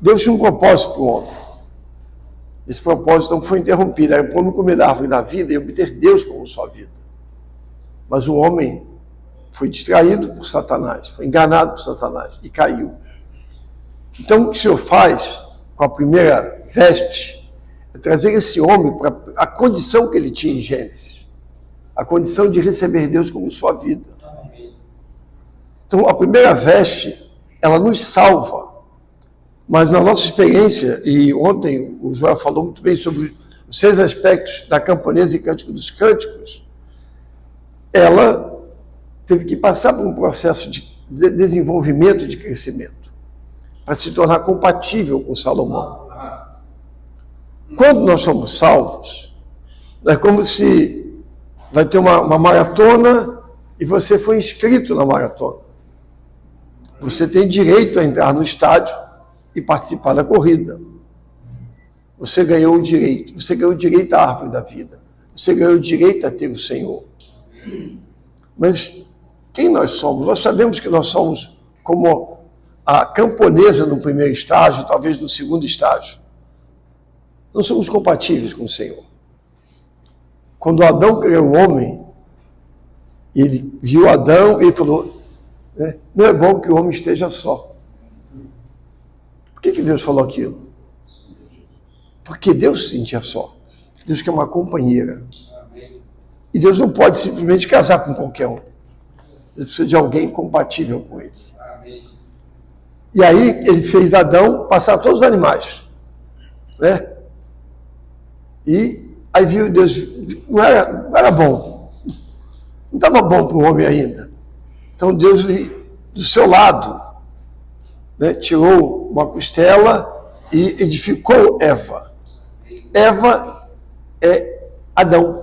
Deus tinha um propósito para o homem. Esse propósito não foi interrompido. Era para o homem comer da árvore da vida e obter Deus como sua vida. Mas o homem foi distraído por Satanás, foi enganado por Satanás e caiu. Então o que o Senhor faz com a primeira veste é trazer esse homem para a condição que ele tinha em Gênesis. A condição de receber Deus como sua vida. Então a primeira veste, ela nos salva. Mas na nossa experiência, e ontem o Joel falou muito bem sobre os 6 aspectos da camponesa e cântico dos cânticos, ela teve que passar por um processo de desenvolvimento, de crescimento, para se tornar compatível com Salomão. Quando nós somos salvos, é como se vai ter uma maratona e você foi inscrito na maratona. Você tem direito a entrar no estádio e participar da corrida. Você ganhou o direito. Você ganhou o direito à árvore da vida. Você ganhou o direito a ter o Senhor. Mas quem nós somos? Nós sabemos que nós somos como a camponesa no primeiro estágio, talvez no segundo estágio. Não somos compatíveis com o Senhor. Quando Adão criou o homem, ele viu Adão e ele falou, né, não é bom que o homem esteja só. Por que Deus falou aquilo? Porque Deus se sentia só. Deus quer uma companheira. E Deus não pode simplesmente casar com qualquer um. Ele precisa de alguém compatível com ele. E aí ele fez Adão passar todos os animais. Né? E aí viu Deus, não era bom. Não estava bom para o homem ainda. Então Deus, do seu lado, né, tirou uma costela e edificou Eva. Eva é Adão.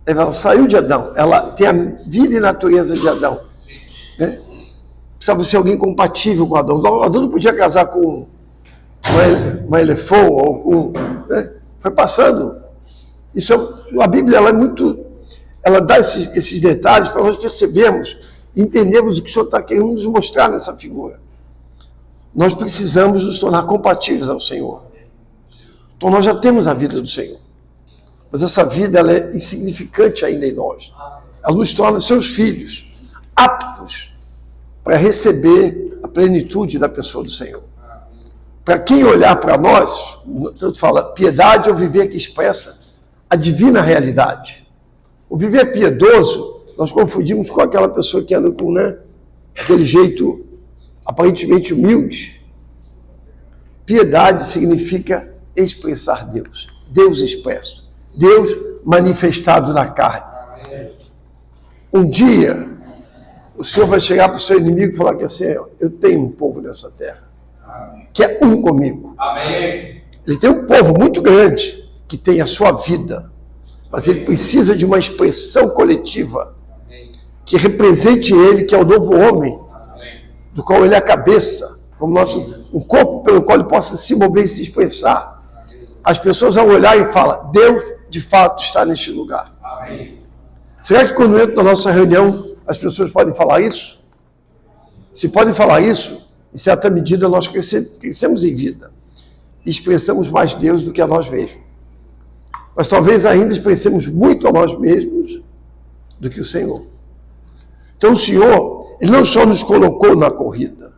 Ela saiu de Adão. Ela tem a vida e natureza de Adão. Né? Precisava ser alguém compatível com Adão. Adão não podia casar com uma elefô ou com... Né? Foi passando. Isso a Bíblia ela é muito... Ela dá esses detalhes para nós percebermos, entendermos o que o Senhor está querendo nos mostrar nessa figura. Nós precisamos nos tornar compatíveis ao Senhor. Então nós já temos a vida do Senhor. Mas essa vida ela é insignificante ainda em nós. Ela nos torna seus filhos, aptos para receber a plenitude da pessoa do Senhor. Para quem olhar para nós, tanto fala, piedade é o viver que expressa a divina realidade. O viver piedoso, nós confundimos com aquela pessoa que anda com, né, aquele jeito aparentemente humilde. Piedade significa expressar Deus. Deus expresso. Deus manifestado na carne. Um dia, o Senhor vai chegar para o seu inimigo e falar que assim, eu tenho um povo nessa terra, que é um comigo. Amém. Ele tem um povo muito grande, que tem a sua vida, mas ele precisa de uma expressão coletiva, que represente ele, que é o novo homem, do qual ele é a cabeça, como um corpo pelo qual ele possa se mover e se expressar. As pessoas vão olhar e falar, Deus de fato está neste lugar. Amém. Será que quando entra na nossa reunião, as pessoas podem falar isso? Se podem falar isso, em certa medida nós crescemos em vida. E expressamos mais Deus do que a nós mesmos. Mas talvez ainda expressemos muito a nós mesmos do que o Senhor. Então o Senhor, Ele não só nos colocou na corrida,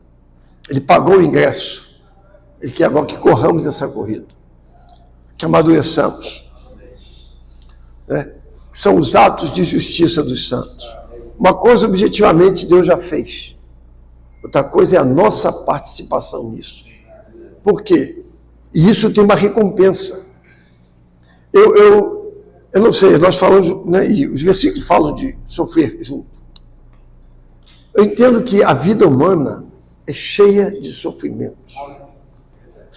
Ele pagou o ingresso. Ele quer agora que corramos essa corrida, que amadureçamos. Né? Que são os atos de justiça dos santos. Uma coisa objetivamente Deus já fez. Outra coisa é a nossa participação nisso. Por quê? E isso tem uma recompensa. Eu não sei, nós falamos, né, e os versículos falam de sofrer junto. Eu entendo que a vida humana é cheia de sofrimentos.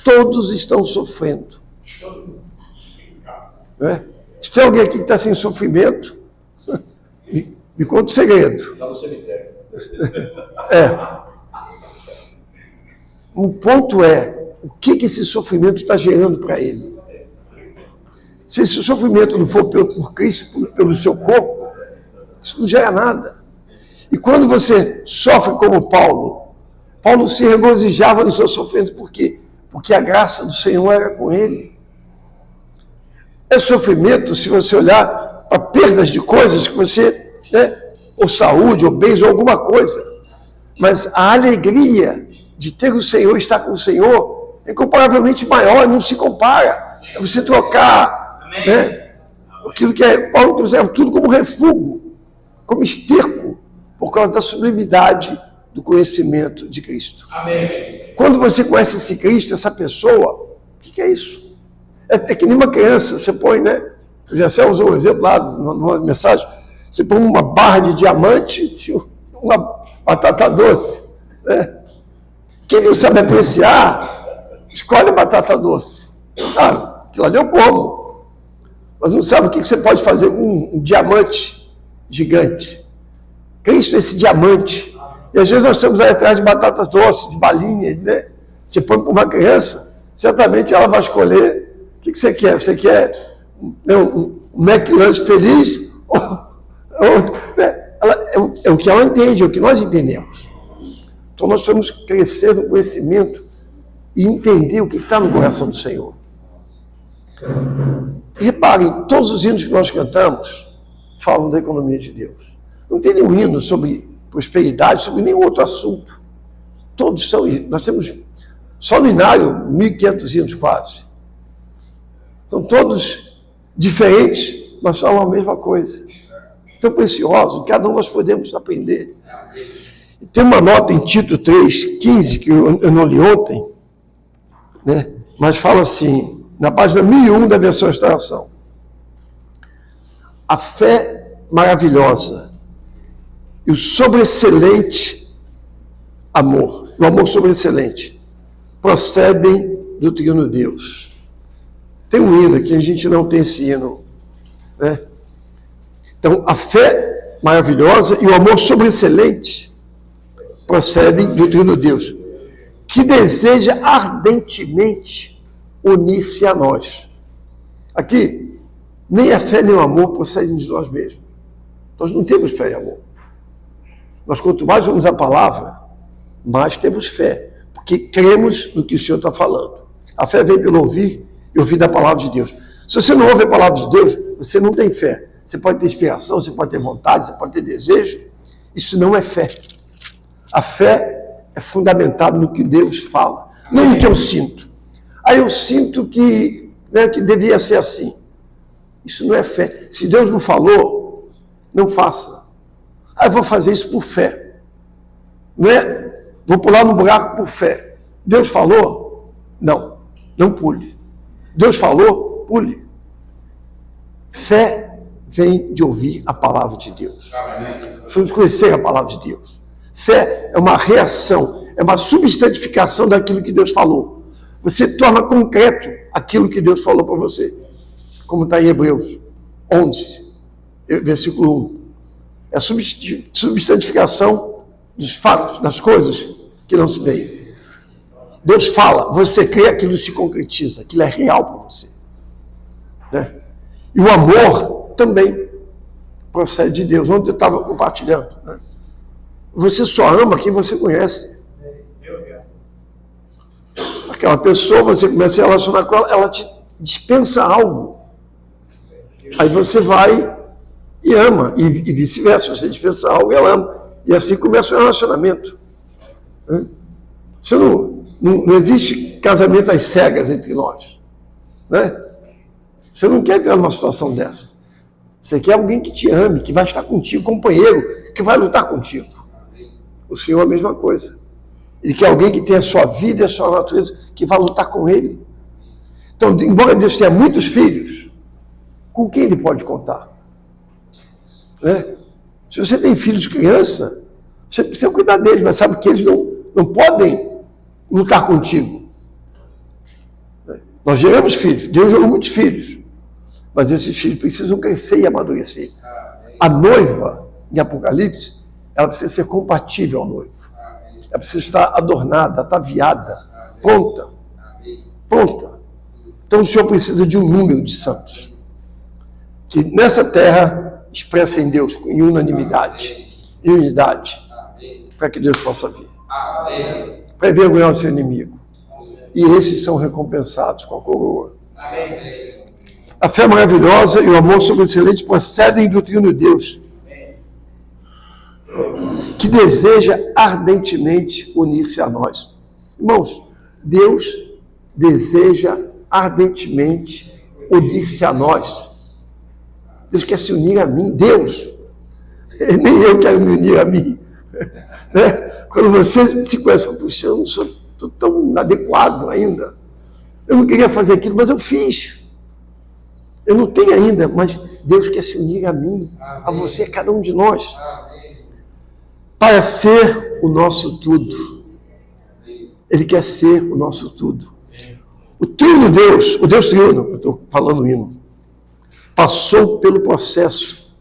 Todos estão sofrendo. Né? Se tem alguém aqui que está sem sofrimento, me conta o segredo. Está no cemitério. O ponto é, o que esse sofrimento está gerando para ele? Se esse sofrimento não for por Cristo, pelo seu corpo, isso não gera nada. E quando você sofre como Paulo se regozijava no seu sofrimento, por quê? Porque a graça do Senhor era com ele. É sofrimento se você olhar para perdas de coisas que você, né, ou saúde, ou bens, ou alguma coisa. Mas a alegria de ter o Senhor, estar com o Senhor, é incomparavelmente maior, não se compara. É você trocar, né, aquilo que Paulo considera tudo como refúgio, como esterco, por causa da sublimidade do conhecimento de Cristo. Amém. Quando você conhece esse Cristo, essa pessoa, o que é isso? É que nem uma criança, você põe, né? O Gessé usou um exemplo lá numa mensagem, você põe uma barra de diamante e uma batata doce. Né? Quem não sabe apreciar, escolhe a batata doce. Ah, aquilo ali eu como. Mas não sabe o que você pode fazer com um diamante gigante. Cristo é esse diamante. E às vezes nós estamos aí atrás de batatas doces, de balinha, né? Você põe para uma criança, certamente ela vai escolher o que você quer. Você quer um McLanche feliz? É o que ela entende, é o que nós entendemos. Então nós precisamos crescer no conhecimento e entender o que está no coração do Senhor. E reparem, todos os hinos que nós cantamos falam da economia de Deus. Não tem nenhum hino sobre prosperidade, sobre nenhum outro assunto. Todos são hinos. Nós temos, só no Inário, 1.500 hinos quase. São todos diferentes, mas falam a mesma coisa. Tão preciosos, cada um nós podemos aprender. Tem uma nota em Tito 3,15, que eu não li ontem, né? Mas fala assim, na página 1001 da versão Restauração. A fé maravilhosa e o sobreexcelente amor, o amor sobreexcelente, procedem do Trino Deus. Tem um hino aqui, a gente não tem esse hino, né? Então, a fé maravilhosa e o amor sobreexcelente procedem do Trino Deus, que deseja ardentemente unir-se a nós. Aqui, nem a fé nem o amor procedem de nós mesmos. Nós não temos fé e amor. Nós, quanto mais vamos à palavra, mais temos fé, porque cremos no que o Senhor está falando. A fé vem pelo ouvir e ouvir da palavra de Deus. Se você não ouve a palavra de Deus, você não tem fé. Você pode ter inspiração, você pode ter vontade, você pode ter desejo. Isso não é fé. A fé é fundamentada no que Deus fala, não no que eu sinto. Aí eu sinto que, né, que devia ser assim. Isso não é fé. Se Deus não falou, não faça. Aí eu vou fazer isso por fé. Não é? Vou pular no buraco por fé. Deus falou? Não. Não pule. Deus falou? Pule. Fé vem de ouvir a palavra de Deus. Precisamos conhecer a palavra de Deus. Fé é uma reação, é uma substantificação daquilo que Deus falou. Você torna concreto aquilo que Deus falou para você. Como está em Hebreus 11, versículo 1. É a substantificação dos fatos, das coisas que não se veem. Deus fala, você crê, aquilo se concretiza, aquilo é real para você. Né? E o amor também procede de Deus. Ontem eu estava compartilhando. Né? Você só ama quem você conhece. Aquela pessoa, você começa a se relacionar com ela, ela te dispensa algo. Aí você vai e ama, e vice-versa. Você dispensa algo e ela ama. E assim começa o relacionamento. Né? Você não existe casamento às cegas entre nós. Né? Você não quer entrar numa situação dessa. Você quer alguém que te ame, que vai estar contigo, companheiro, que vai lutar contigo. O Senhor é a mesma coisa. Ele quer alguém que tenha a sua vida e a sua natureza, que vai lutar com Ele. Então, embora Deus tenha muitos filhos, com quem Ele pode contar? Né? Se você tem filhos criança, você precisa cuidar deles, mas sabe que eles não podem lutar contigo. Nós geramos filhos, Deus gerou muitos filhos, mas esses filhos precisam crescer e amadurecer. A noiva, em Apocalipse, ela precisa ser compatível ao noivo. Ela precisa estar adornada, ataviada, pronta. Pronta. Então o Senhor precisa de um número de santos, que nessa terra expressem Deus em unanimidade, em unidade, para que Deus possa vir. Para envergonhar o seu inimigo. E esses são recompensados com a coroa. A fé maravilhosa e o amor sobreexcelente procedem do Trino Deus, que deseja ardentemente unir-se a nós. Irmãos, Deus deseja ardentemente unir-se a nós. Deus quer se unir a mim. Deus, nem eu quero me unir a mim. Né? Quando você se conhece, puxa, eu não sou tão inadequado ainda. Eu não queria fazer aquilo, mas eu fiz. Eu não tenho ainda, mas Deus quer se unir a mim, a você, a cada um de nós. Para ser o nosso tudo. Ele quer ser o nosso tudo. O Trino Deus, o Deus Trino, eu estou falando o hino, passou pelo processo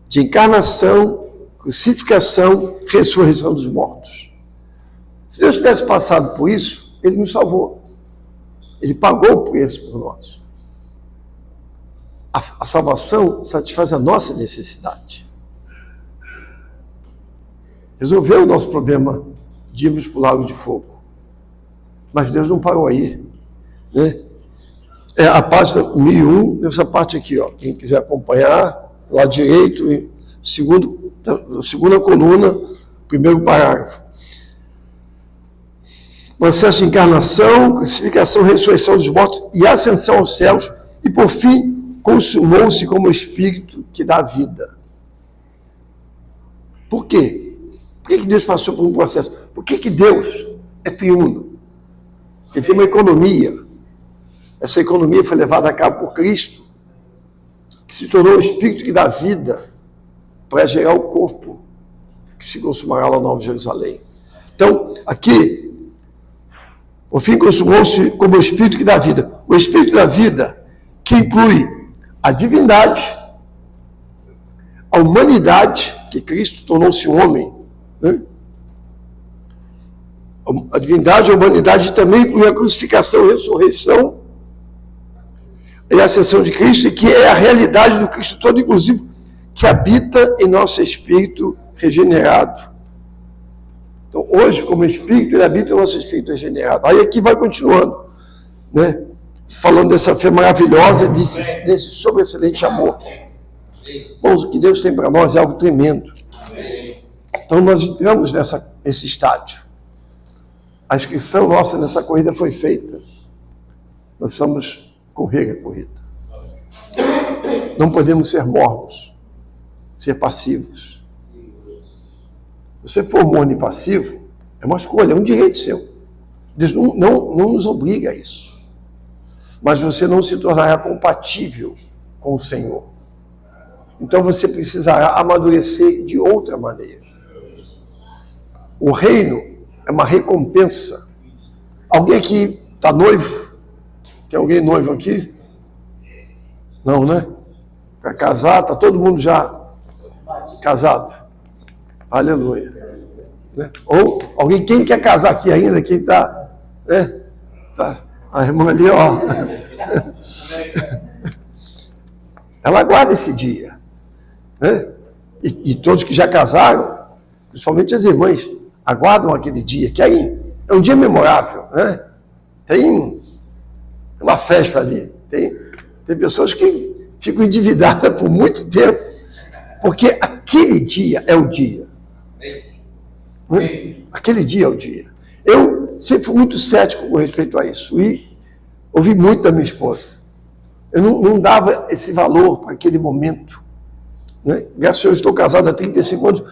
de encarnação, crucificação, ressurreição dos mortos. Se Deus tivesse passado por isso, Ele nos salvou. Ele pagou o preço por nós. A salvação satisfaz a nossa necessidade. Resolveu o nosso problema de irmos para o lago de fogo. Mas Deus não parou aí. Né? É a página 1001, nessa parte aqui, ó. Quem quiser acompanhar, lado direito, segunda coluna, primeiro parágrafo. Processo de encarnação, crucificação, ressurreição dos mortos e ascensão aos céus. E, por fim, consumou-se como Espírito que dá vida. Por quê? Por que Deus passou por um processo? Por que Deus é triuno? Ele tem uma economia. Essa economia foi levada a cabo por Cristo, que se tornou o Espírito que dá vida para gerar o corpo que se consumará lá no Novo Jerusalém. Então, aqui, por fim, consumou-se como o Espírito que dá vida. O Espírito da vida, que inclui a divindade, a humanidade, que Cristo tornou-se homem, né? A divindade e a humanidade também inclui a crucificação, a ressurreição e a ascensão de Cristo, e que é a realidade do Cristo todo, inclusive, que habita em nosso espírito regenerado. Então, hoje, como espírito, ele habita em nosso espírito regenerado. Aí aqui vai continuando, né? Falando dessa fé maravilhosa, desse sobreexcelente amor. Bom, o que Deus tem para nós é algo tremendo. Então, nós entramos nesse estágio. A inscrição nossa nessa corrida foi feita. Nós precisamos correr a corrida. Não podemos ser mornos, ser passivos. Se você for morno e passivo, é uma escolha, é um direito seu. Deus não nos obriga a isso. Mas você não se tornará compatível com o Senhor. Então você precisará amadurecer de outra maneira. O reino é uma recompensa. Alguém aqui está noivo? Tem alguém noivo aqui? Não, né? Para casar, está todo mundo já casado. Aleluia. Né? Ou alguém, quem quer casar aqui ainda, quem está... Né? Tá. A irmã ali, ó. Ela aguarda esse dia. Né? E todos que já casaram, principalmente as irmãs, aguardam aquele dia, que aí é um dia memorável. Né? Tem uma festa ali. Tem pessoas que ficam endividadas por muito tempo, porque aquele dia é o dia. Né? Aquele dia é o dia. Eu sempre fui muito cético com respeito a isso e ouvi muito da minha esposa. Eu não dava esse valor para aquele momento. Né? Graças a Deus, eu estou casado há 35 anos,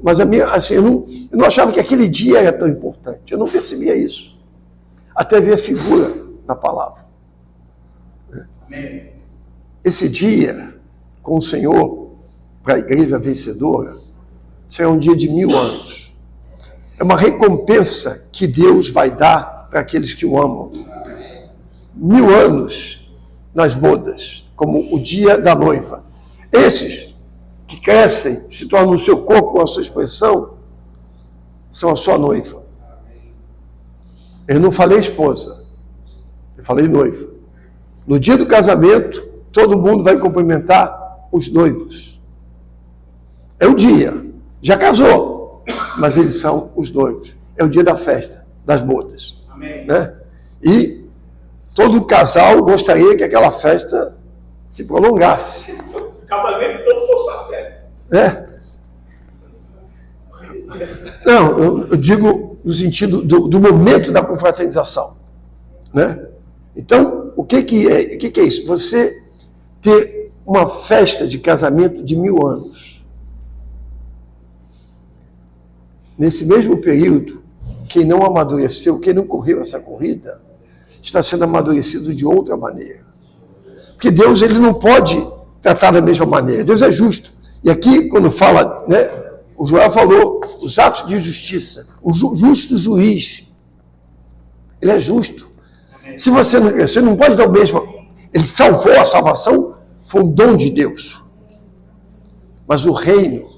mas a minha, assim, eu não achava que aquele dia era tão importante. Eu não percebia isso. Até ver a figura na palavra. Amém. Esse dia com o Senhor, para a igreja vencedora, será um dia de 1000 anos. É uma recompensa que Deus vai dar para aqueles que o amam. 1000 anos nas bodas, como o dia da noiva. Esses que crescem, se tornam o seu corpo, a sua expressão, são a sua noiva. Eu não falei esposa, eu falei noiva. No dia do casamento, todo mundo vai cumprimentar os noivos. É o dia. Já casou, mas eles são os noivos. É o dia da festa, das bodas. Amém. Né? E todo casal gostaria que aquela festa se prolongasse. O casamento todo fosse a festa. Né? Não, eu digo no sentido do momento da confraternização. Né? Então, o que é isso? Você ter uma festa de casamento de 1000 anos. Nesse mesmo período, quem não amadureceu, quem não correu essa corrida, está sendo amadurecido de outra maneira. Porque Deus, ele não pode tratar da mesma maneira. Deus é justo. E aqui, quando fala, né, o Joel falou, os atos de justiça, o justo juiz, ele é justo. Se você não cresceu, não pode dar o mesmo. Ele salvou, a salvação foi um dom de Deus. Mas o reino,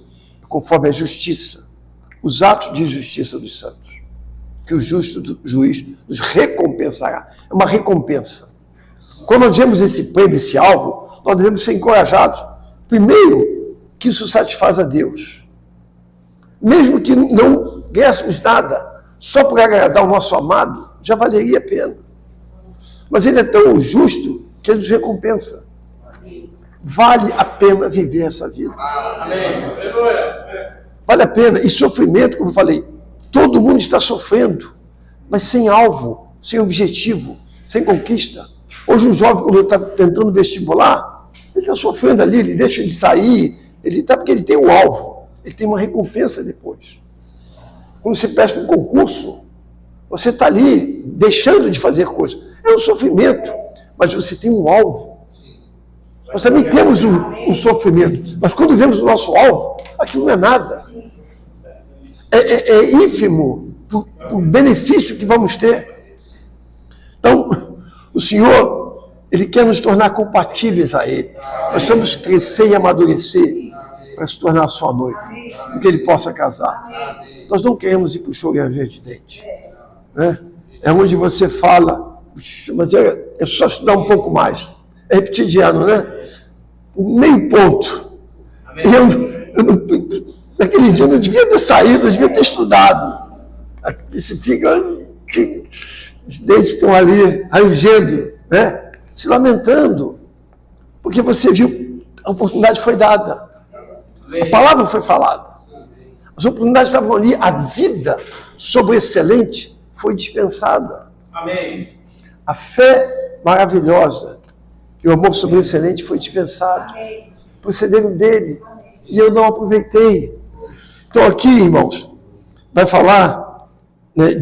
conforme a justiça, os atos de justiça dos santos, que o justo juiz nos recompensará. É uma recompensa. Quando nós vemos esse prêmio, esse alvo, nós devemos ser encorajados. Primeiro, que isso satisfaz a Deus. Mesmo que não ganhássemos nada, só por agradar o nosso amado, já valeria a pena. Mas ele é tão justo que ele nos recompensa. Vale a pena viver essa vida. Amém. Vale a pena. E sofrimento, como eu falei, todo mundo está sofrendo, mas sem alvo, sem objetivo, sem conquista. Hoje um jovem, quando está tentando vestibular, ele está sofrendo ali, ele deixa de sair, ele está porque ele tem um alvo, ele tem uma recompensa depois. Quando você presta um concurso, você está ali deixando de fazer coisas. É um sofrimento, mas você tem um alvo. Nós também temos um sofrimento, mas quando vemos o nosso alvo, aquilo não é nada. É ínfimo o benefício que vamos ter. Então, o Senhor, Ele quer nos tornar compatíveis a Ele. Nós temos que crescer e amadurecer para se tornar sua noiva, para que Ele possa casar. Nós não queremos ir para o show e ranger de dente. Né? É onde você fala, mas é só estudar um pouco mais. É repetidiano, né? Meio ponto. Naquele dia eu não devia ter saído, eu devia ter estudado. Você fica, os dentes estão ali rangendo, né? Se lamentando, porque você viu, a oportunidade foi dada, a palavra foi falada, as oportunidades estavam ali, a vida sobreexcelente foi dispensada. Amém. A fé maravilhosa e o amor sobreexcelente foi dispensado. Procederam dele e eu não aproveitei. Então aqui, irmãos, vai falar, né,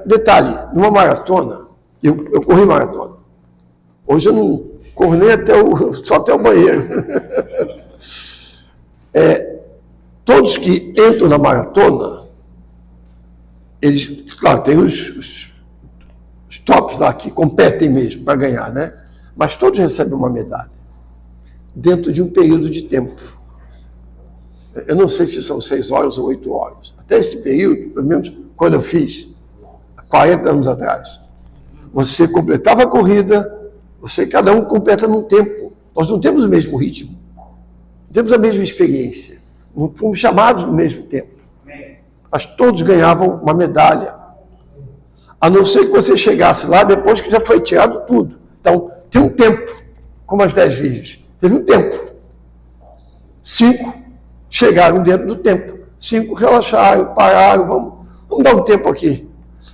detalhe, numa maratona, eu corri maratona. Hoje eu não corro nem só até o banheiro. Todos que entram na maratona, eles, claro, tem os tops lá que competem mesmo para ganhar, né? Mas todos recebem uma medalha dentro de um período de tempo. Eu não sei se são 6 horas ou 8 horas. Até esse período, pelo menos quando eu fiz, 40 anos atrás, você completava a corrida, cada um completa num tempo. Nós não temos o mesmo ritmo, não temos a mesma experiência, não fomos chamados no mesmo tempo. Mas todos ganhavam uma medalha. A não ser que você chegasse lá depois que já foi tirado tudo. Então, tem um tempo, como as 10 virgens. Teve um tempo. 5 chegaram dentro do tempo. 5 relaxaram, pararam, vamos dar um tempo aqui.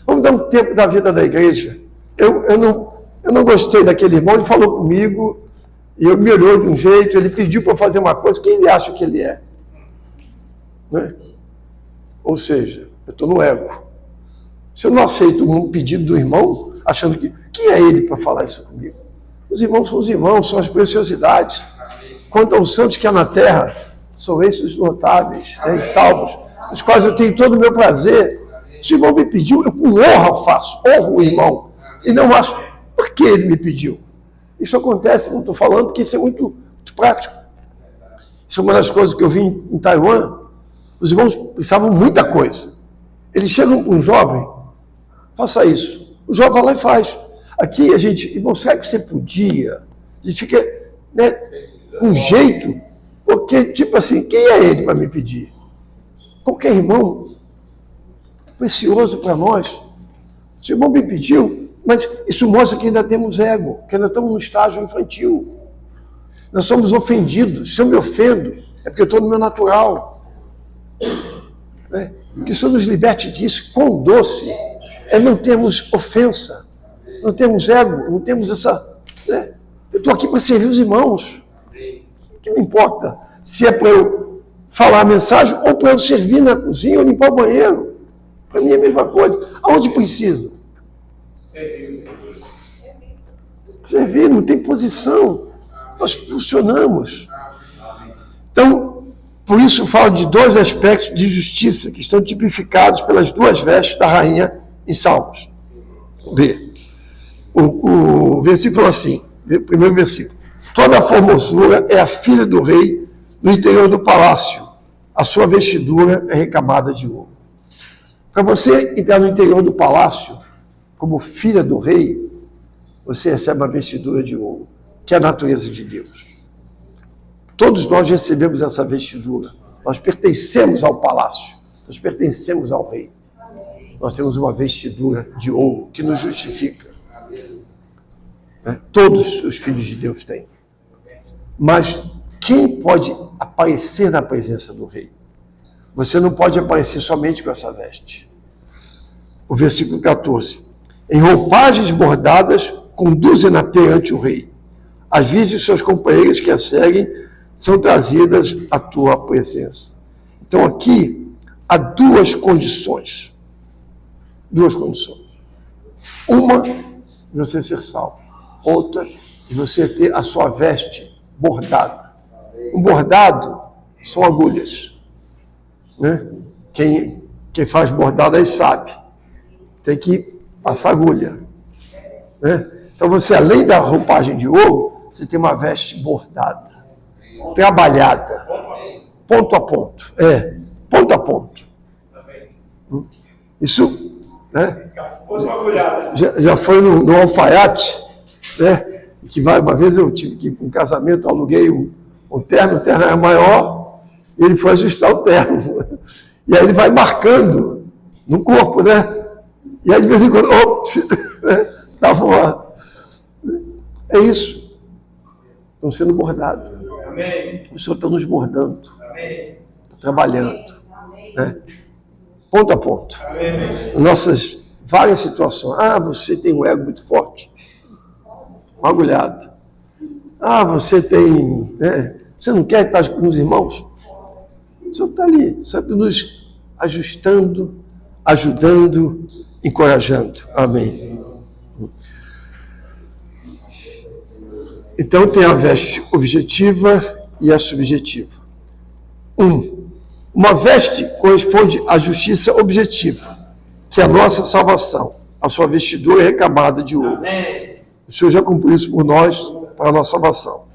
Vamos dar um tempo da vida da igreja. Eu não gostei daquele irmão, ele falou comigo, e eu me olhou de um jeito, ele pediu para eu fazer uma coisa, quem ele acha que ele é? Né? Ou seja, eu estou no ego. Se eu não aceito um pedido do irmão, achando que quem é ele para falar isso comigo? Os irmãos são os irmãos, são as preciosidades. Quanto aos santos que há na terra, são esses os notáveis, e salvos, os quais eu tenho todo o meu prazer. Se o irmão me pediu, eu com honra faço, honro o irmão. E não acho, por que ele me pediu? Isso acontece, não estou falando, porque isso é muito prático. Isso é uma das coisas que eu vi em Taiwan. Os irmãos pensavam muita coisa. Eles chegam com um jovem, faça isso. O jovem vai lá e faz. Aqui a gente, irmão, será que você podia? A gente fica, né, com jeito, porque, tipo assim, quem é ele para me pedir? Qualquer irmão, precioso para nós. Se o irmão me pediu, mas isso mostra que ainda temos ego, que ainda estamos no estágio infantil. Nós somos ofendidos. Se eu me ofendo, é porque eu estou no meu natural. Né? Que isso nos liberte disso, quão doce é não termos ofensa, não temos ego, não temos essa... Né? Eu estou aqui para servir os irmãos. O que me importa? Se é para eu falar a mensagem ou para eu servir na cozinha ou limpar o banheiro. Para mim é a mesma coisa. Aonde precisa? Servir, não tem posição. Nós funcionamos. Então, por isso eu falo de 2 aspectos de justiça que estão tipificados pelas 2 vestes da rainha em Salmos. B. O versículo assim, o primeiro versículo. Toda a formosura é a filha do rei no interior do palácio. A sua vestidura é recamada de ouro. Para você entrar no interior do palácio, como filha do rei, você recebe uma vestidura de ouro, que é a natureza de Deus. Todos nós recebemos essa vestidura. Nós pertencemos ao palácio. Nós pertencemos ao rei. Nós temos uma vestidura de ouro que nos justifica. Todos os filhos de Deus têm. Mas quem pode aparecer na presença do rei? Você não pode aparecer somente com essa veste. O versículo 14. Em roupagens bordadas, conduzem-na perante o rei. As virgens e seus companheiros que a seguem são trazidas à tua presença. Então aqui há 2 condições. 2 condições. Uma, de você ser salvo. Outra, de você ter a sua veste bordada. Um bordado são agulhas. Né? Quem faz bordado aí sabe. Tem que passar agulha. Né? Então você, além da roupagem de ouro, você tem uma veste bordada, trabalhada, ponto a ponto. Ponto a ponto. Isso, né? Já foi no alfaiate, né? Que uma vez eu tive que ir para um casamento, eu aluguei um terno, o terno era maior, e ele foi ajustar o terno. E aí ele vai marcando no corpo, né? E aí de vez em quando, dava uma... É isso. Estão sendo bordados. O Senhor está nos bordando. Está trabalhando. Né? Ponto a ponto. Nossas várias situações. Você tem um ego muito forte. Agulhado. Você tem... Né? Você não quer estar com os irmãos? O Senhor está ali, sempre nos ajustando, ajudando, encorajando. Amém. Então tem a veste objetiva e a subjetiva. Uma veste corresponde à justiça objetiva, que é a nossa salvação. A sua vestidura é recamada de ouro. Amém. O Senhor já cumpriu isso por nós, para a nossa salvação.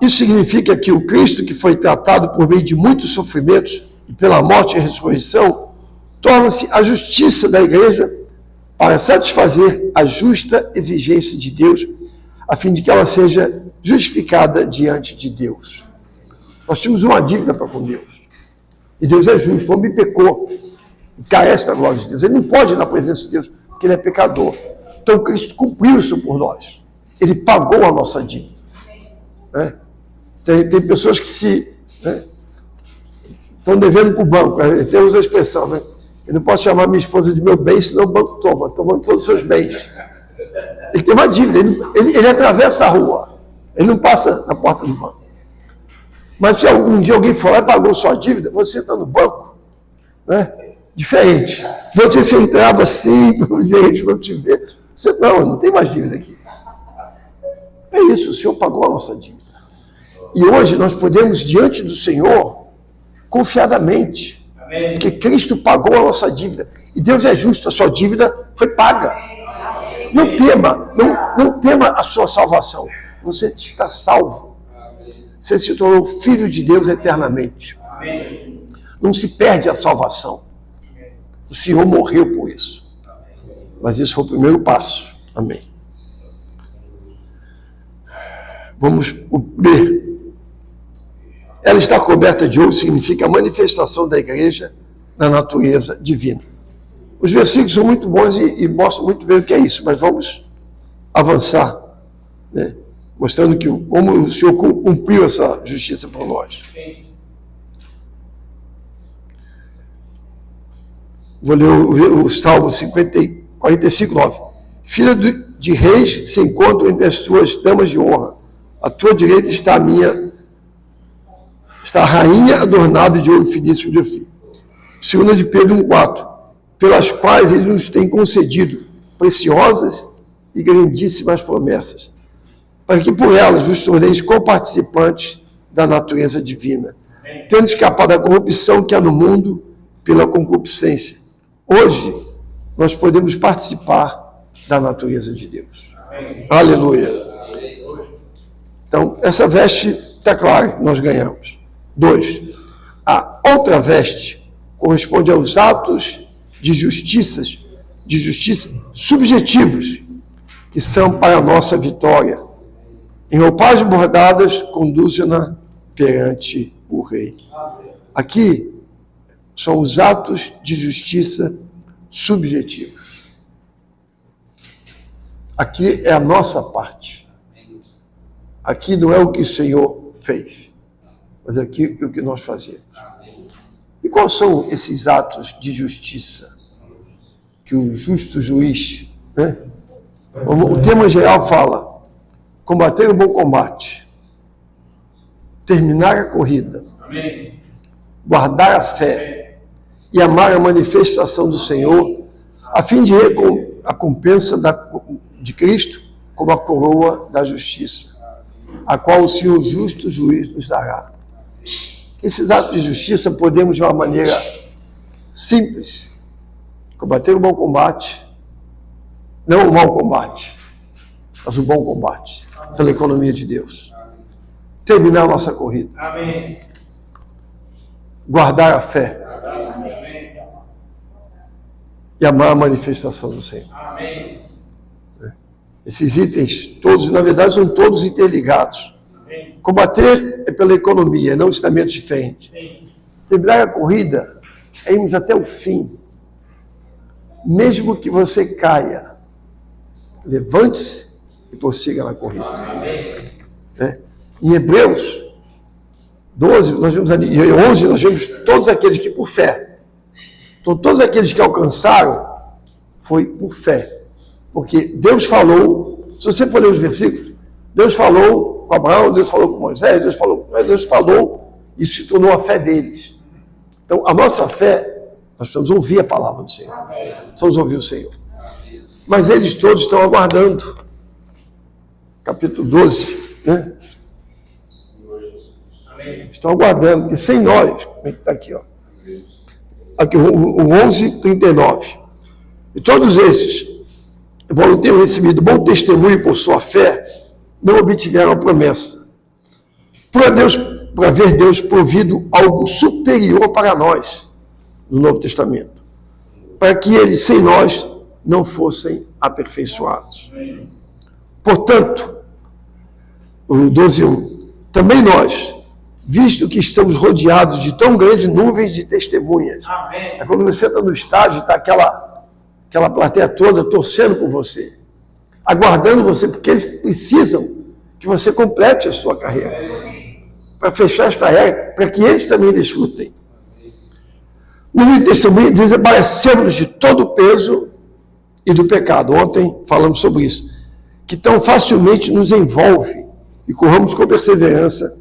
Isso significa que o Cristo, que foi tratado por meio de muitos sofrimentos e pela morte e ressurreição, torna-se a justiça da igreja para satisfazer a justa exigência de Deus, a fim de que ela seja justificada diante de Deus. Nós tínhamos uma dívida para com Deus. E Deus é justo. O homem pecou e carece da glória de Deus. Ele não pode ir na presença de Deus, porque ele é pecador. Então Cristo cumpriu isso por nós. Ele pagou a nossa dívida. Tem pessoas que estão devendo para o banco. Temos a expressão, né? Eu não posso chamar minha esposa de meu bem, senão o banco toma todos os seus bens. Ele tem uma dívida, ele atravessa a rua, ele não passa na porta do banco. Mas se algum dia alguém for lá e pagou sua dívida, você está no banco, né? Diferente. Não te você entrava assim, o gerente não te vê. Você, não tem mais dívida aqui. É isso, o Senhor pagou a nossa dívida. E hoje nós podemos, diante do Senhor, confiadamente, porque Cristo pagou a nossa dívida. E Deus é justo, a sua dívida foi paga. Não tema a sua salvação. Você está salvo. Você se tornou filho de Deus eternamente. Não se perde a salvação. O Senhor morreu por isso. Mas isso foi o primeiro passo. Amém. Vamos o B. Ela está coberta de ouro, significa a manifestação da igreja na natureza divina. Os versículos são muito bons e mostram muito bem o que é isso, mas vamos avançar, né? Mostrando como o Senhor cumpriu essa justiça por nós. Vou ler o Salmo 45, 9. Filha de reis se encontram entre as suas damas de honra. À tua direita está a rainha adornada de ouro finíssimo de Ofir. 2 de Pedro 1,4. Pelas quais ele nos tem concedido preciosas e grandíssimas promessas, para que por elas vos torneis coparticipantes da natureza divina, tendo escapado da corrupção que há no mundo pela concupiscência. Hoje, nós podemos participar da natureza de Deus. Amém. Aleluia. Então, essa veste está clara, nós ganhamos. 2. A outra veste corresponde aos atos de justiça subjetivos, que são para a nossa vitória. Em roupagens bordadas, conduzem-na perante o rei. Aqui são os atos de justiça subjetivos. Aqui é a nossa parte. Aqui não é o que o Senhor fez, mas aqui é o que nós fazemos. E quais são esses atos de justiça que o justo juiz, né? O tema geral fala: combater o bom combate, terminar a corrida, amém, guardar a fé e amar a manifestação do Senhor, a fim de recompensa de Cristo como a coroa da justiça, a qual o Senhor justo juiz nos dará. Esses atos de justiça podemos, de uma maneira simples, combater o bom combate, não o mau combate, mas o bom combate, pela economia de Deus. Terminar a nossa corrida. Amém. Guardar a fé. Amém. E amar a manifestação do Senhor. Amém. Esses itens, todos, na verdade, são todos interligados. Amém. Combater é pela economia, não ensinamentos diferentes. Terminar a corrida é irmos até o fim. Mesmo que você caia, levante-se e prossiga na corrida. Né? Em Hebreus 12, nós vimos ali, e 11, nós vimos todos aqueles que por fé. Então, todos aqueles que alcançaram, foi por fé. Porque Deus falou, se você for ler os versículos, Deus falou com Abraão, Deus falou com Moisés, Deus falou, e se tornou a fé deles. Então, a nossa fé, nós precisamos ouvir a palavra do Senhor. Precisamos ouvir o Senhor. Mas eles todos estão aguardando. Capítulo 12, né? Estão aguardando, porque sem nós, como é que está aqui, ó. Aqui, o 11:39. E todos esses, embora tenham recebido bom testemunho por sua fé, não obtiveram a promessa. Por haver Deus provido algo superior para nós, no Novo Testamento, para que eles, sem nós, não fossem aperfeiçoados. Portanto, o 12:1, também nós, visto que estamos rodeados de tão grandes nuvens de testemunhas. Amém. É quando você está no estádio, está aquela plateia toda torcendo por você, aguardando você, porque eles precisam que você complete a sua carreira, para fechar esta era, para que eles também desfrutem. No Novo Testamento, desaparecemos de todo o peso e do pecado. Ontem falamos sobre isso, que tão facilmente nos envolve, e corramos com perseverança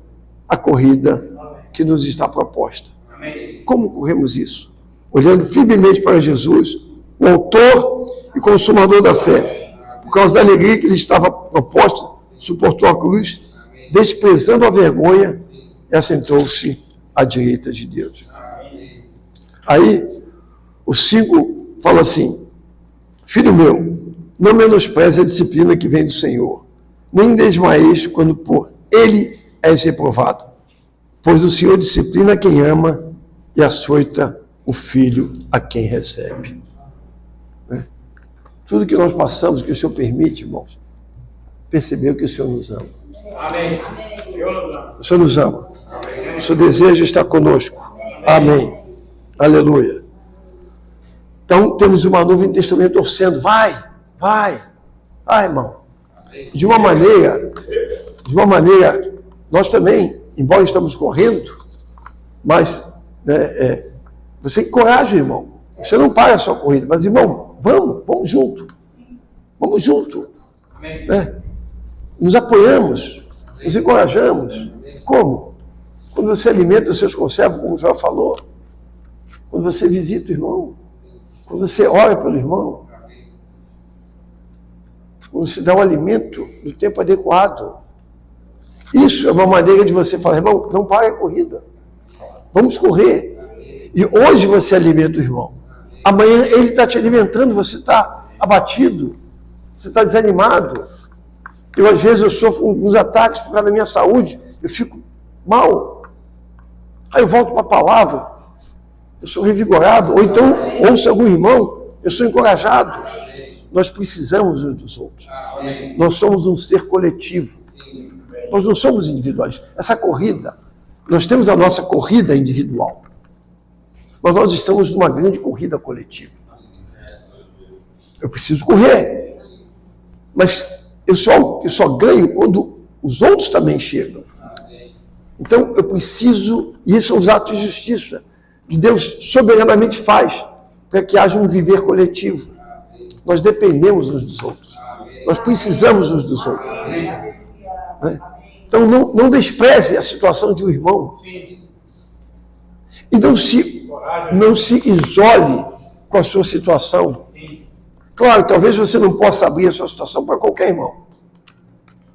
a corrida que nos está proposta. Amém. Como corremos isso? Olhando firmemente para Jesus, o autor e consumador da fé. Por causa da alegria que lhe estava proposta, suportou a cruz, desprezando a vergonha, e assentou-se à direita de Deus. Aí, o 5 fala assim: filho meu, não menospreze a disciplina que vem do Senhor, nem desmaeis quando por ele és reprovado, pois o Senhor disciplina quem ama e açoita o filho a quem recebe. Né? Tudo que nós passamos, que o Senhor permite, irmãos, percebeu que o Senhor nos ama. Amém. Eu nos amo. O Senhor nos ama. Amém. O Senhor deseja estar conosco. Amém. Aleluia. Então, temos uma nuvem de testemunho torcendo. Vai, irmão. De uma maneira, nós também, embora estamos correndo, mas você encoraja, irmão. Você não para a sua corrida, mas, irmão, vamos junto. Vamos junto. Amém. Nos apoiamos, nos encorajamos. Como? Quando você alimenta os seus conservos, como já falou. Quando você visita o irmão. Quando você ora pelo irmão. Quando você dá o alimento no tempo adequado. Isso é uma maneira de você falar, irmão, não pare a corrida. Vamos correr. E hoje você alimenta o irmão. Amanhã ele está te alimentando, você está abatido. Você está desanimado. Eu, às vezes, eu sofro uns ataques por causa da minha saúde. Eu fico mal. Aí eu volto para a palavra. Eu sou revigorado. Ou então, ouço algum irmão, eu sou encorajado. Nós precisamos uns dos outros. Nós somos um ser coletivo. Nós não somos individualistas. Essa corrida, nós temos a nossa corrida individual. Mas nós estamos numa grande corrida coletiva. Eu preciso correr. Mas eu só ganho quando os outros também chegam. Então eu preciso, e esses são os atos de justiça que Deus soberanamente faz para que haja um viver coletivo. Nós dependemos uns dos outros. Nós precisamos uns dos outros. Né? Então não despreze a situação de um irmão. E não se isole com a sua situação. Claro, talvez você não possa abrir a sua situação para qualquer irmão.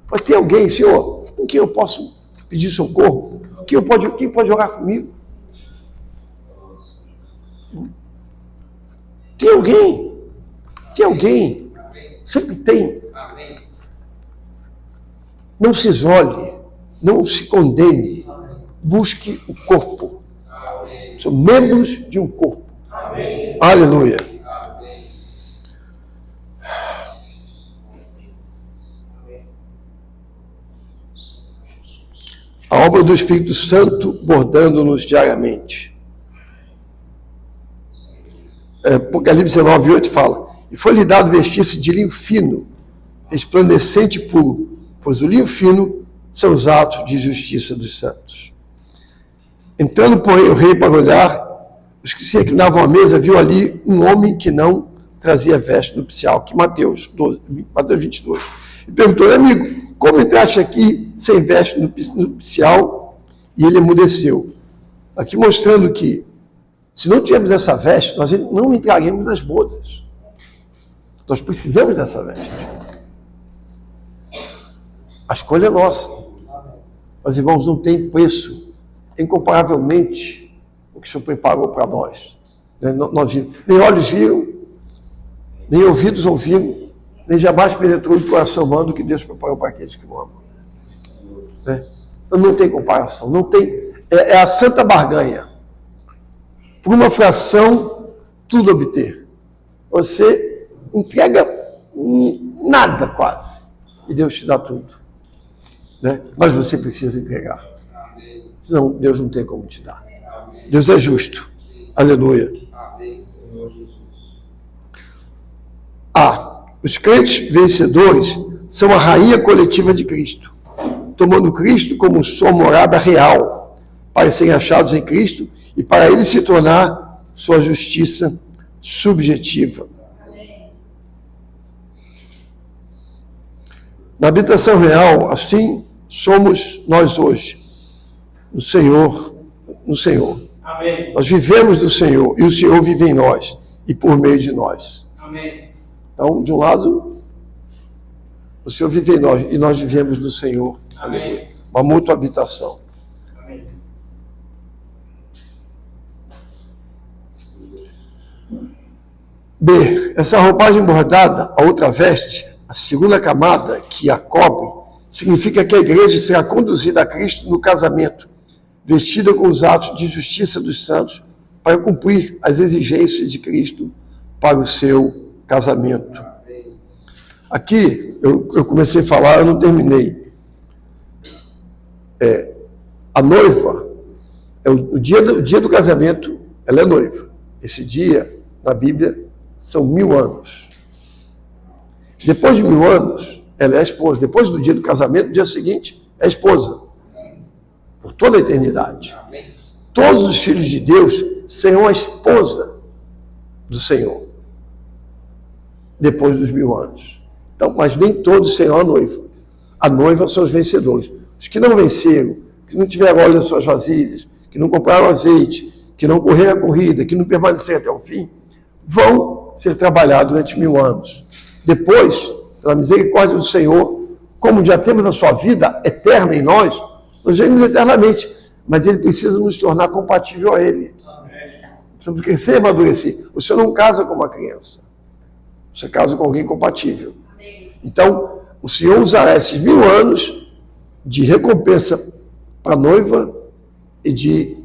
Mas tem alguém, Senhor, com quem eu posso pedir socorro? Quem pode orar comigo? Tem alguém. Sempre tem. Não se isole. Não se condene. Busque o corpo. São membros de um corpo. Aleluia. A obra do Espírito Santo bordando-nos diariamente. Apocalipse 19:8 fala: e foi-lhe dado vestir-se de linho fino, resplandecente e puro, pois o linho fino são os atos de justiça dos santos. Entrando, porém, o rei para olhar, os que se reclinavam à mesa, viu ali um homem que não trazia veste nupcial, que Mateus 22. E perguntou: amigo, como entraste aqui sem veste nupcial? E ele emudeceu. Aqui mostrando que, se não tivermos essa veste, nós não entraremos nas bodas. Nós precisamos dessa veste. A escolha é nossa. Mas, irmãos, não tem preço incomparavelmente o que o Senhor preparou para nós. Nem olhos viram, nem ouvidos ouviram, nem jamais penetrou o coração humano que Deus preparou para aqueles que o amam. Então não tem comparação, não tem. É a santa barganha. Por uma fração, tudo obter. Você entrega nada quase, e Deus te dá tudo. Mas você precisa entregar. Senão Deus não tem como te dar. Deus é justo. Aleluia. Os crentes vencedores são a rainha coletiva de Cristo, tomando Cristo como sua morada real, para serem achados em Cristo e para ele se tornar sua justiça subjetiva. Na habitação real, assim somos nós hoje, no Senhor. Amém. Nós vivemos do Senhor e o Senhor vive em nós e por meio de nós. Amém. Então, de um lado, o Senhor vive em nós e nós vivemos do Senhor. Amém. Uma mútua habitação. Amém. B. Essa roupagem bordada, a outra veste, a segunda camada que a cobre, significa que a igreja será conduzida a Cristo no casamento, vestida com os atos de justiça dos santos, para cumprir as exigências de Cristo para o seu casamento. Aqui, eu comecei a falar, eu não terminei. A noiva, o dia do casamento, ela é noiva. Esse dia, na Bíblia, são 1000 anos. Depois de 1000 anos, ela é a esposa. Depois do dia do casamento, no dia seguinte, é a esposa. Por toda a eternidade. Todos os filhos de Deus serão a esposa do Senhor. Depois dos 1000 anos. Então, mas nem todos serão a noiva. A noiva são os vencedores. Os que não venceram, que não tiveram óleo nas suas vasilhas, que não compraram azeite, que não correram a corrida, que não permaneceram até o fim, vão ser trabalhados durante 1000 anos. Depois, pela misericórdia do Senhor, como já temos a sua vida eterna em nós vivemos eternamente, mas Ele precisa nos tornar compatível a Ele. Precisamos crescer e amadurecer. O Senhor não casa com uma criança. Você casa com alguém compatível. Então, o Senhor usará esses 1000 anos de recompensa para a noiva e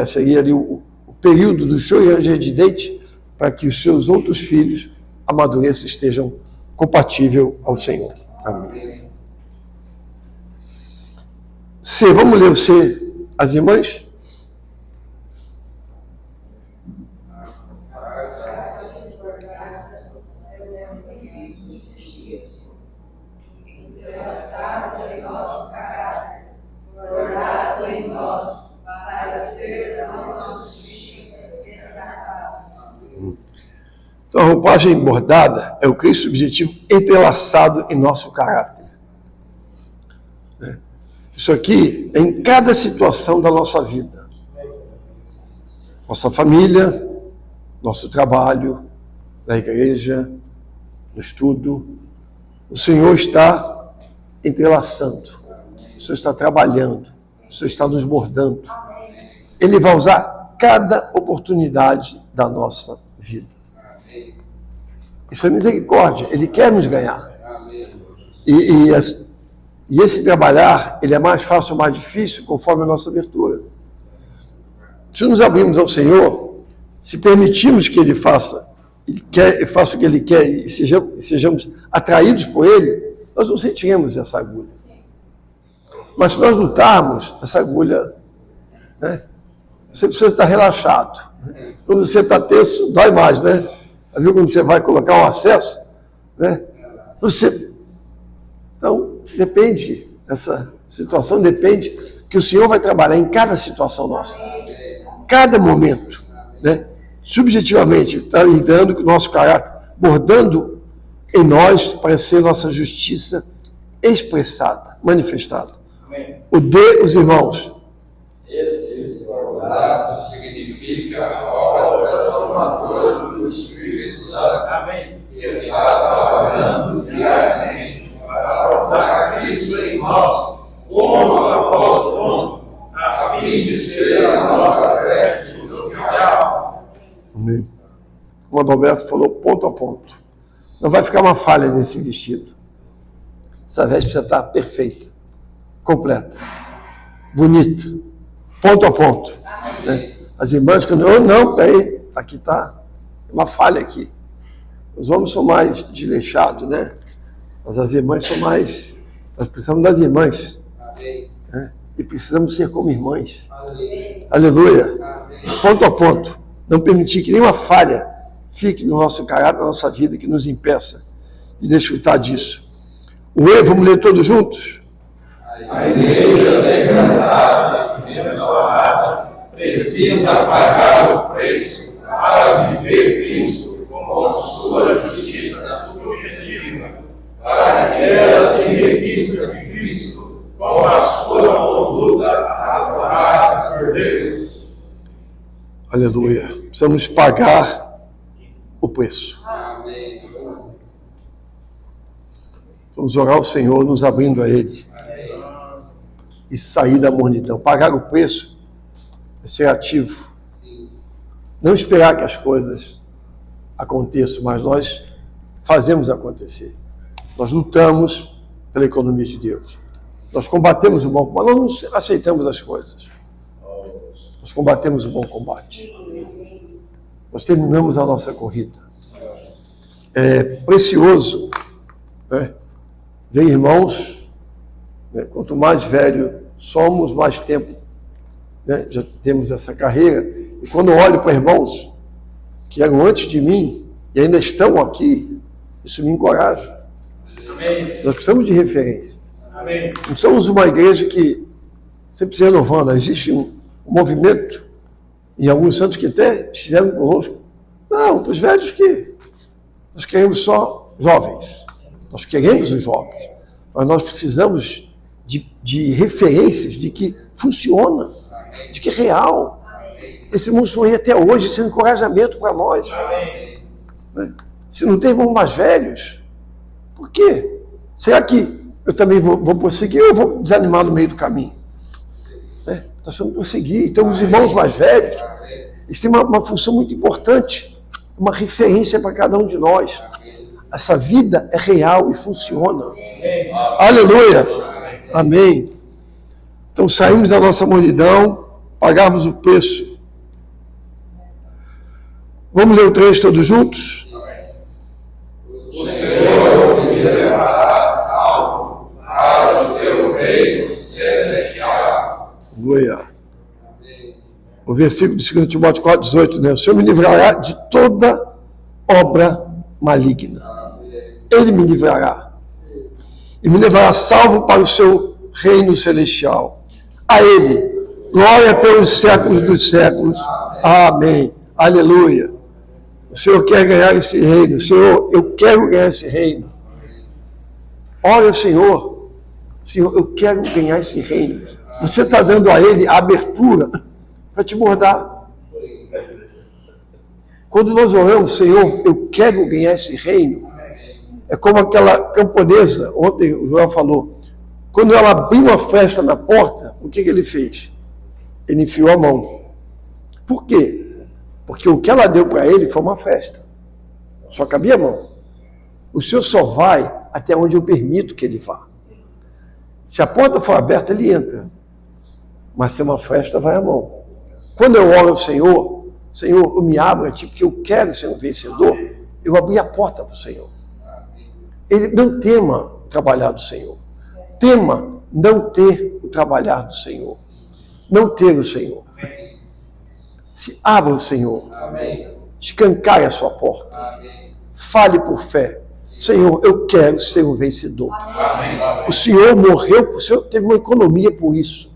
seria ali o período do show e ranger de dente para que os seus outros filhos amadureçam e estejam compatíveis ao Senhor. Amém. C, vamos ler o C, as irmãs? Então, a roupagem bordada é o Cristo subjetivo entrelaçado em nosso caráter. Isso aqui é em cada situação da nossa vida. Nossa família, nosso trabalho, na igreja, no estudo. O Senhor está entrelaçando. O Senhor está trabalhando. O Senhor está nos bordando. Ele vai usar cada oportunidade da nossa vida. Isso é misericórdia. Ele quer nos ganhar. E esse trabalhar, ele é mais fácil ou mais difícil conforme a nossa abertura. Se nos abrirmos ao Senhor, se permitirmos que Ele faça o que Ele quer e sejamos atraídos por Ele, nós não sentiremos essa agulha. Mas se nós lutarmos, essa agulha, você precisa estar relaxado. Quando você está tenso, dói mais, né? Viu quando você vai colocar um acesso? Então, depende, essa situação depende que o Senhor vai trabalhar em cada situação nossa. Cada momento, subjetivamente, está lidando com o nosso caráter, bordando em nós para ser nossa justiça expressada, manifestada. O D, os irmãos. Esse soldado significa a obra transformadora do Espírito Santo. Amém. Que está trabalhando diariamente para tornar Cristo em nós, como após ponto, a fim de ser a nossa veste nupcial. Amém. Como o Adalberto falou, ponto a ponto. Não vai ficar uma falha nesse vestido. Essa veste precisa estar perfeita, completa, bonita, ponto a ponto. Né? As irmãs, quando não, peraí, aqui está uma falha aqui. Os homens são mais desleixados, né? Mas as irmãs são mais... Nós precisamos das irmãs. Né? E precisamos ser como irmãs. Aleluia. Ponto a ponto. Não permitir que nenhuma falha fique no nosso caráter, na nossa vida, que nos impeça de desfrutar disso. O E, vamos ler todos juntos? A igreja degradada e desolada precisa pagar o preço para viver Cristo com sua justiça subjetiva, para que ela se revista de Cristo com a sua conduta aprovada por Deus. Aleluia. Precisamos pagar o preço. Amém. Vamos orar ao Senhor, nos abrindo a Ele. E sair da mornidão. Pagar o preço é ser ativo. Sim. Não esperar que as coisas aconteçam, mas nós fazemos acontecer. Nós lutamos pela economia de Deus. Nós combatemos o bom combate, nós não aceitamos as coisas. Nós combatemos o bom combate. Nós terminamos a nossa corrida. É precioso, né, ver irmãos, né, quanto mais velho somos, mais tempo, né, já temos essa carreira. E quando eu olho para irmãos que eram antes de mim e ainda estão aqui, isso me encoraja. Amém. Nós precisamos de referência. Amém. Não somos uma igreja que sempre se renovando. Existe um movimento em alguns santos que até estiveram conosco. Não, para os velhos que nós queremos só jovens. Nós queremos os jovens. Mas nós precisamos de referências de que funciona, de que é real. Esse mundo está aí até hoje, isso é um encorajamento para nós. Né? Se não tem irmãos mais velhos, por quê? Será que eu também vou prosseguir ou eu vou desanimar no meio do caminho? Né? Nós vamos prosseguir. Então, os irmãos mais velhos, eles têm uma função muito importante, uma referência para cada um de nós. Essa vida é real e funciona. Aleluia! Amém. Então, saímos da nossa mornidão, pagamos o preço. Vamos ler o 3 todos juntos? O Senhor me levará salvo para o seu reino celestial. Aleluia. O versículo de 2 Timóteo 4,18, né? O Senhor me livrará de toda obra maligna. Ele me livrará. E me levará salvo para o seu reino celestial. A Ele, glória pelos séculos dos séculos. Amém. Aleluia. O Senhor quer ganhar esse reino. Senhor, eu quero ganhar esse reino. Olha, Senhor. Senhor, eu quero ganhar esse reino. Você está dando a Ele a abertura para te mordar. Quando nós oramos, Senhor, eu quero ganhar esse reino, é como aquela camponesa, ontem o Joel falou, quando ela abriu uma fresta na porta, o que ele fez? Ele enfiou a mão. Por quê? Porque o que ela deu para ele foi uma fresta. Só cabia a mão. O Senhor só vai até onde eu permito que ele vá. Se a porta for aberta, ele entra. Mas se é uma fresta, vai a mão. Quando eu oro ao Senhor, Senhor, eu me abro a Ti, porque eu quero ser um vencedor, eu abri a porta para o Senhor. Ele não tema o trabalhar do Senhor. Tema não ter o trabalhar do Senhor. Não ter o Senhor. Se abra o Senhor. Escancare a sua porta. Fale por fé. Senhor, eu quero ser um vencedor. O Senhor morreu, o Senhor teve uma economia por isso.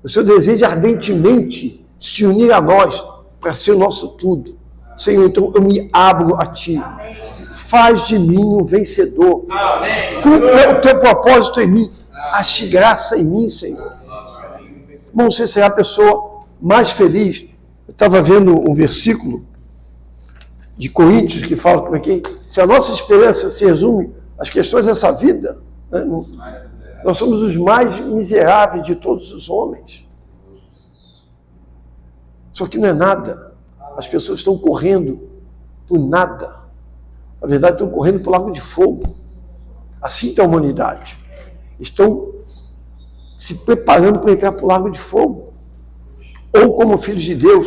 O Senhor deseja ardentemente se unir a nós para ser o nosso tudo. Senhor, então eu me abro a Ti. Faz de mim um vencedor. Cumpra o Teu propósito em mim. Ache graça em mim, Senhor. Irmão, você será a pessoa mais feliz. Eu estava vendo um versículo de Coríntios que fala como é que se a nossa esperança se resume às questões dessa vida, né, nós somos os mais miseráveis de todos os homens. Só que não é nada. As pessoas estão correndo por nada. Na verdade, estão correndo por lago de fogo. Assim está a humanidade. Estão se preparando para entrar para o lago de fogo. Ou como filhos de Deus,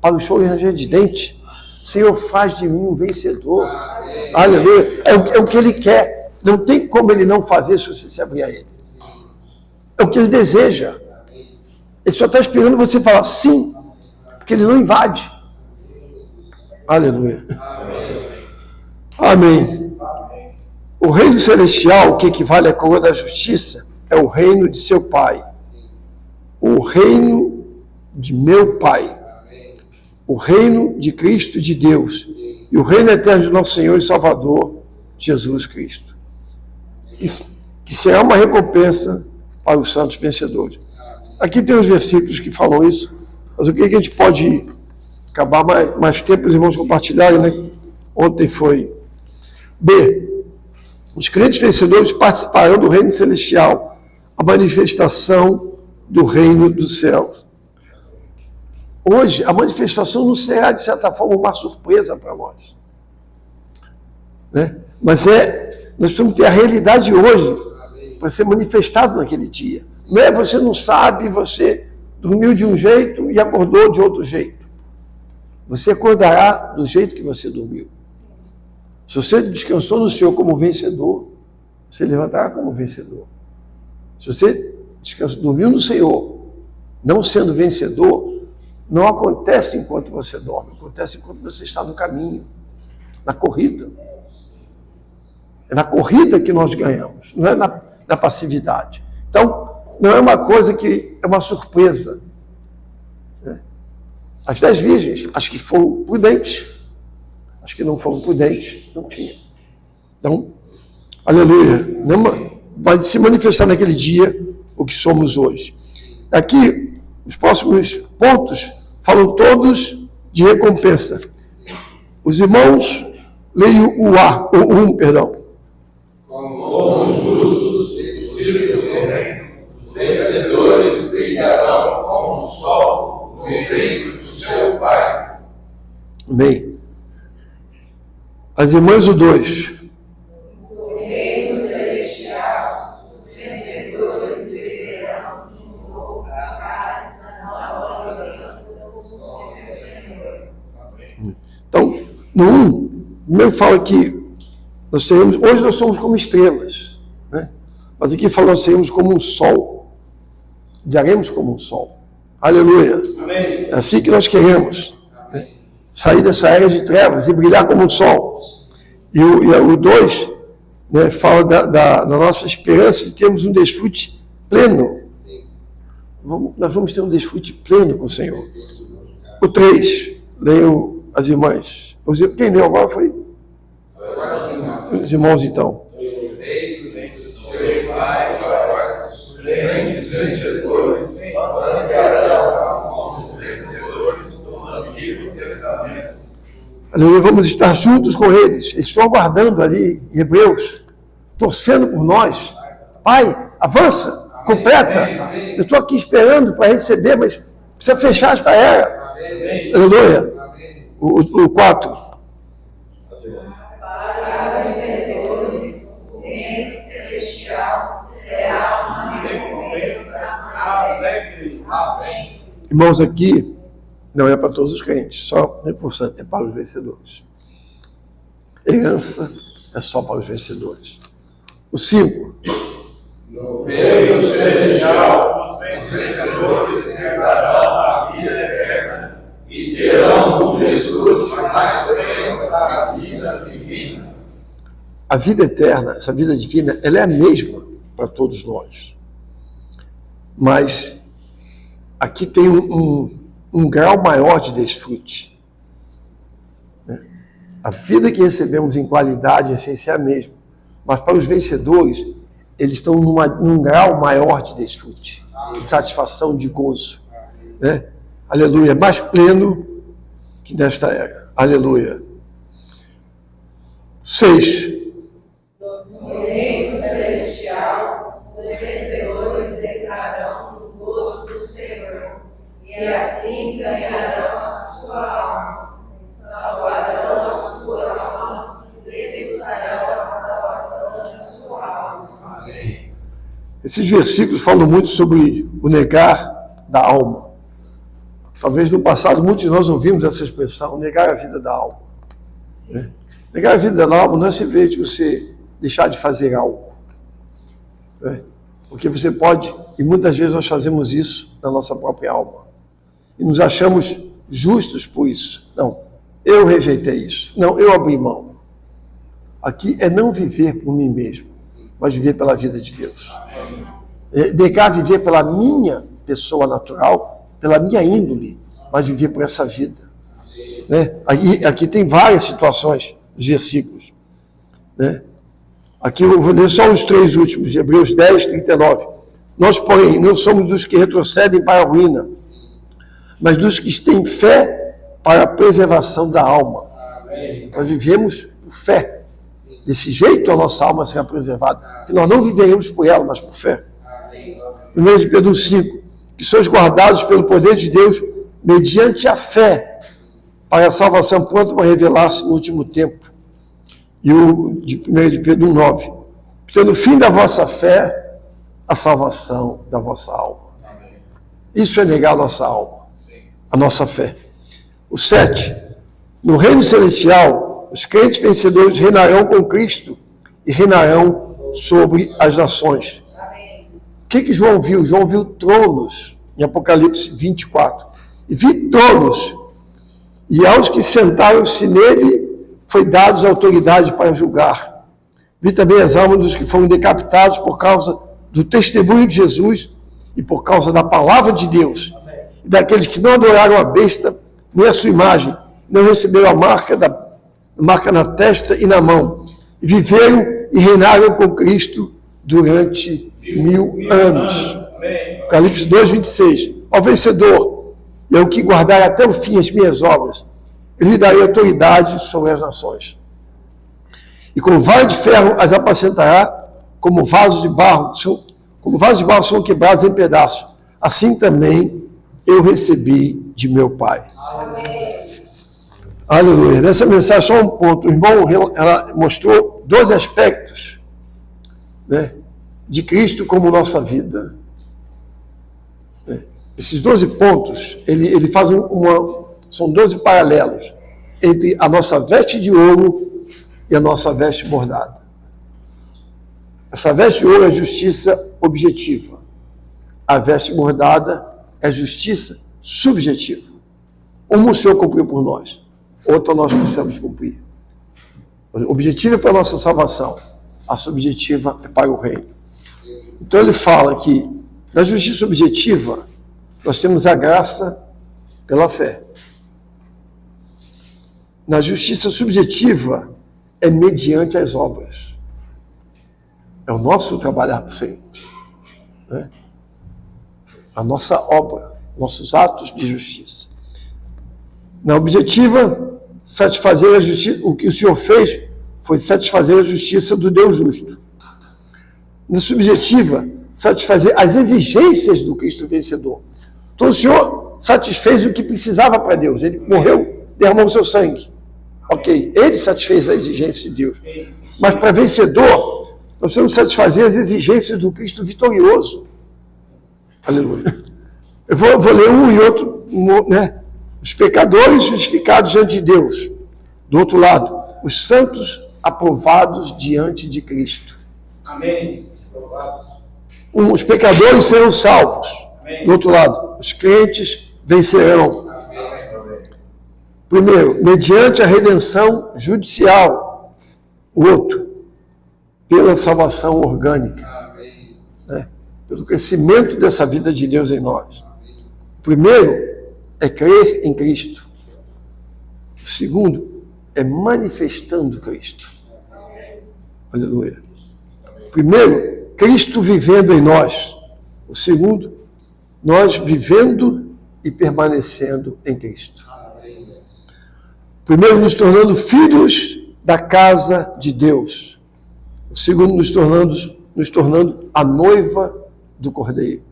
para o choro e ranger de dente. Senhor, faz de mim um vencedor. Amém. Aleluia. É o que Ele quer. Não tem como Ele não fazer se você se abrir a Ele. É o que Ele deseja. Ele só está esperando você falar sim, porque Ele não invade. Aleluia. Amém. O reino celestial, que equivale à coroa da justiça, é o reino de seu Pai. O reino de meu Pai. O reino de Cristo e de Deus. E o reino eterno de nosso Senhor e Salvador, Jesus Cristo. Que será uma recompensa para os santos vencedores. Aqui tem os versículos que falam isso, mas o que a gente pode acabar mais tempo, os irmãos compartilharem, né? Ontem foi B. Os crentes vencedores participarão do reino celestial, a manifestação do reino dos céus. Hoje, a manifestação não será, de certa forma, uma surpresa para nós. Né? Mas nós precisamos ter a realidade hoje para ser manifestado naquele dia. Não é você não sabe, você dormiu de um jeito e acordou de outro jeito. Você acordará do jeito que você dormiu. Se você descansou no Senhor como vencedor, você levantará como vencedor. Se você dormiu no Senhor, não sendo vencedor, não acontece enquanto você dorme, acontece enquanto você está no caminho, na corrida. É na corrida que nós ganhamos, não é na passividade. Então, não é uma coisa que é uma surpresa. As 10 virgens, as que foram prudentes, as que não foram prudentes, não tinha. Então, aleluia, vai se manifestar naquele dia o que somos hoje. Aqui, os próximos pontos falam todos de recompensa. Os irmãos, leiam o 1, perdão. Como os justos e filhos do reino, os vencedores brilharão como o sol no reino do seu Pai. Amém. As irmãs, o 2. No reino celestial, os vencedores viverão de novo a paz na organização do Senhor. Então, no 1, primeiro fala que hoje nós somos como estrelas, né? Mas aqui fala nós seremos como um sol, brilharemos como um sol. Aleluia. Amém. É assim que nós queremos, né? Sair dessa era de trevas e brilhar como um sol. E o 2, né, fala da nossa esperança de termos um desfrute pleno. Nós vamos ter um desfrute pleno com o Senhor. O 3, leiam as irmãs. Quem leu agora foi? Os irmãos, então. Aleluia, vamos estar juntos com eles. Eles estão aguardando ali, em Hebreus, torcendo por nós. Pai, avança, completa. Eu estou aqui esperando para receber, mas precisa fechar esta era. Aleluia. O 4. Para os vencedores, o reino celestial será uma recompensa alegre. Amém. Irmãos, aqui não é para todos os crentes, só reforçando, é para os vencedores. Herança é só para os vencedores. O 5. No reino celestial, os vencedores herdarão a vida eterna e terão um desfrute mais pleno da vida divina. A vida eterna, essa vida divina, ela é a mesma para todos nós. Mas aqui tem um grau maior de desfrute. A vida que recebemos em qualidade, essência é a mesma. Mas para os vencedores, eles estão num grau maior de desfrute, de satisfação, de gozo. Né? Aleluia. Mais pleno que nesta era. Aleluia. 6. No reino celestial, os vencedores entrarão no gozo do Senhor, e e assim ganharão a sua alma, salvarão a sua alma e desfrutarão a salvação da sua alma. Amém. Esses versículos falam muito sobre o negar da alma. Talvez no passado muitos de nós ouvimos essa expressão, negar a vida da alma. Né? Negar a vida da alma não é simplesmente você deixar de fazer algo. Né? Porque você pode, e muitas vezes nós fazemos isso na nossa própria alma. E nos achamos justos por isso. Não, eu rejeitei isso. Não, eu abri mão. Aqui é não viver por mim mesmo, mas viver pela vida de Deus. É negar viver pela minha pessoa natural, pela minha índole, mas viver por essa vida. Né? Aqui tem várias situações, os versículos. Né? Aqui eu vou ler só os 3 últimos, de Hebreus 10, 39. Nós, porém, não somos dos que retrocedem para a ruína, mas dos que têm fé para a preservação da alma. Amém. Nós vivemos por fé. Desse jeito a nossa alma será preservada. Que nós não viveremos por ela, mas por fé. Amém. 1 de Pedro 5. Que sois guardados pelo poder de Deus mediante a fé para a salvação pronta para revelar-se no último tempo. E o de 1 de Pedro 9. Porque no fim da vossa fé, a salvação da vossa alma. Amém. Isso é negar a nossa alma, Sim. a nossa fé. O 7. No reino celestial, os crentes vencedores reinarão com Cristo e reinarão sobre as nações. O que João viu? João viu tronos em Apocalipse 24. E vi tronos, e aos que sentaram-se nele foi dados autoridade para julgar. Vi também as almas dos que foram decapitados por causa do testemunho de Jesus e por causa da palavra de Deus. E daqueles que não adoraram a besta, nem a sua imagem, não receberam a marca na testa e na mão. E viveram e reinaram com Cristo durante 1000 anos. Apocalipse 2, 26. Ao vencedor, e ao que guardar até o fim as minhas obras, eu lhe darei autoridade sobre as nações. E com vara de ferro as apacentará, como vasos de barro são quebrados em pedaços. Assim também eu recebi de meu Pai. Amém. Aleluia. Nessa mensagem, só um ponto. O irmão, ela mostrou 12 aspectos, né, de Cristo como nossa vida. Esses 12 pontos, ele faz são 12 paralelos entre a nossa veste de ouro e a nossa veste bordada. Essa veste de ouro é justiça objetiva. A veste bordada é justiça subjetiva. Uma o Senhor cumpriu por nós, outra nós precisamos cumprir. O objetivo é para a nossa salvação, a subjetiva é para o reino. Então ele fala que na justiça objetiva nós temos a graça pela fé. Na justiça subjetiva é mediante as obras. É o nosso trabalhar para o Senhor. Né? A nossa obra, nossos atos de justiça. Na objetiva, satisfazer a justiça, o que o Senhor fez foi satisfazer a justiça do Deus justo. Na subjetiva, satisfazer as exigências do Cristo vencedor. Então o Senhor satisfez o que precisava para Deus. Ele morreu, derramou o seu sangue. Ok, ele satisfez a exigência de Deus. Mas para vencedor, nós precisamos satisfazer as exigências do Cristo vitorioso. Aleluia. Eu vou ler um e outro, né? Os pecadores justificados diante de Deus. Do outro lado, os santos aprovados diante de Cristo. Amém. Os pecadores serão salvos. Amém. Do outro lado, os crentes vencerão. Primeiro, mediante a redenção judicial. O outro, pela salvação orgânica. Né? Pelo crescimento dessa vida de Deus em nós. O primeiro é crer em Cristo. O segundo é manifestando Cristo. Aleluia. Primeiro, Cristo vivendo em nós. O segundo, nós vivendo e permanecendo em Cristo. Primeiro, nos tornando filhos da casa de Deus. O segundo, nos tornando a noiva do Cordeiro.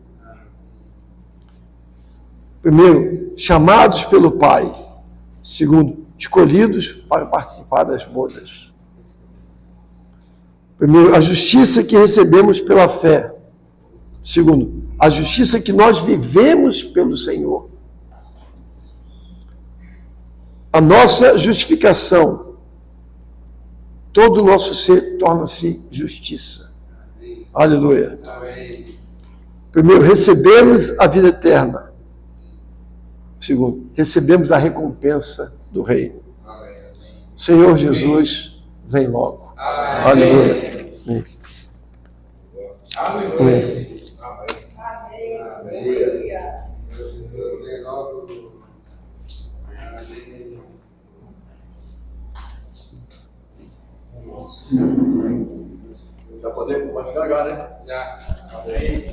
Primeiro, chamados pelo Pai. Segundo, escolhidos para participar das bodas. Primeiro, a justiça que recebemos pela fé. Segundo, a justiça que nós vivemos pelo Senhor. A nossa justificação, todo o nosso ser torna-se justiça. Aleluia. Primeiro, recebemos a vida eterna. Segundo, recebemos a recompensa do reino. Senhor Jesus, vem logo. Aleluia. Amém. Amém. Já podemos começar agora, né? Já. Amém.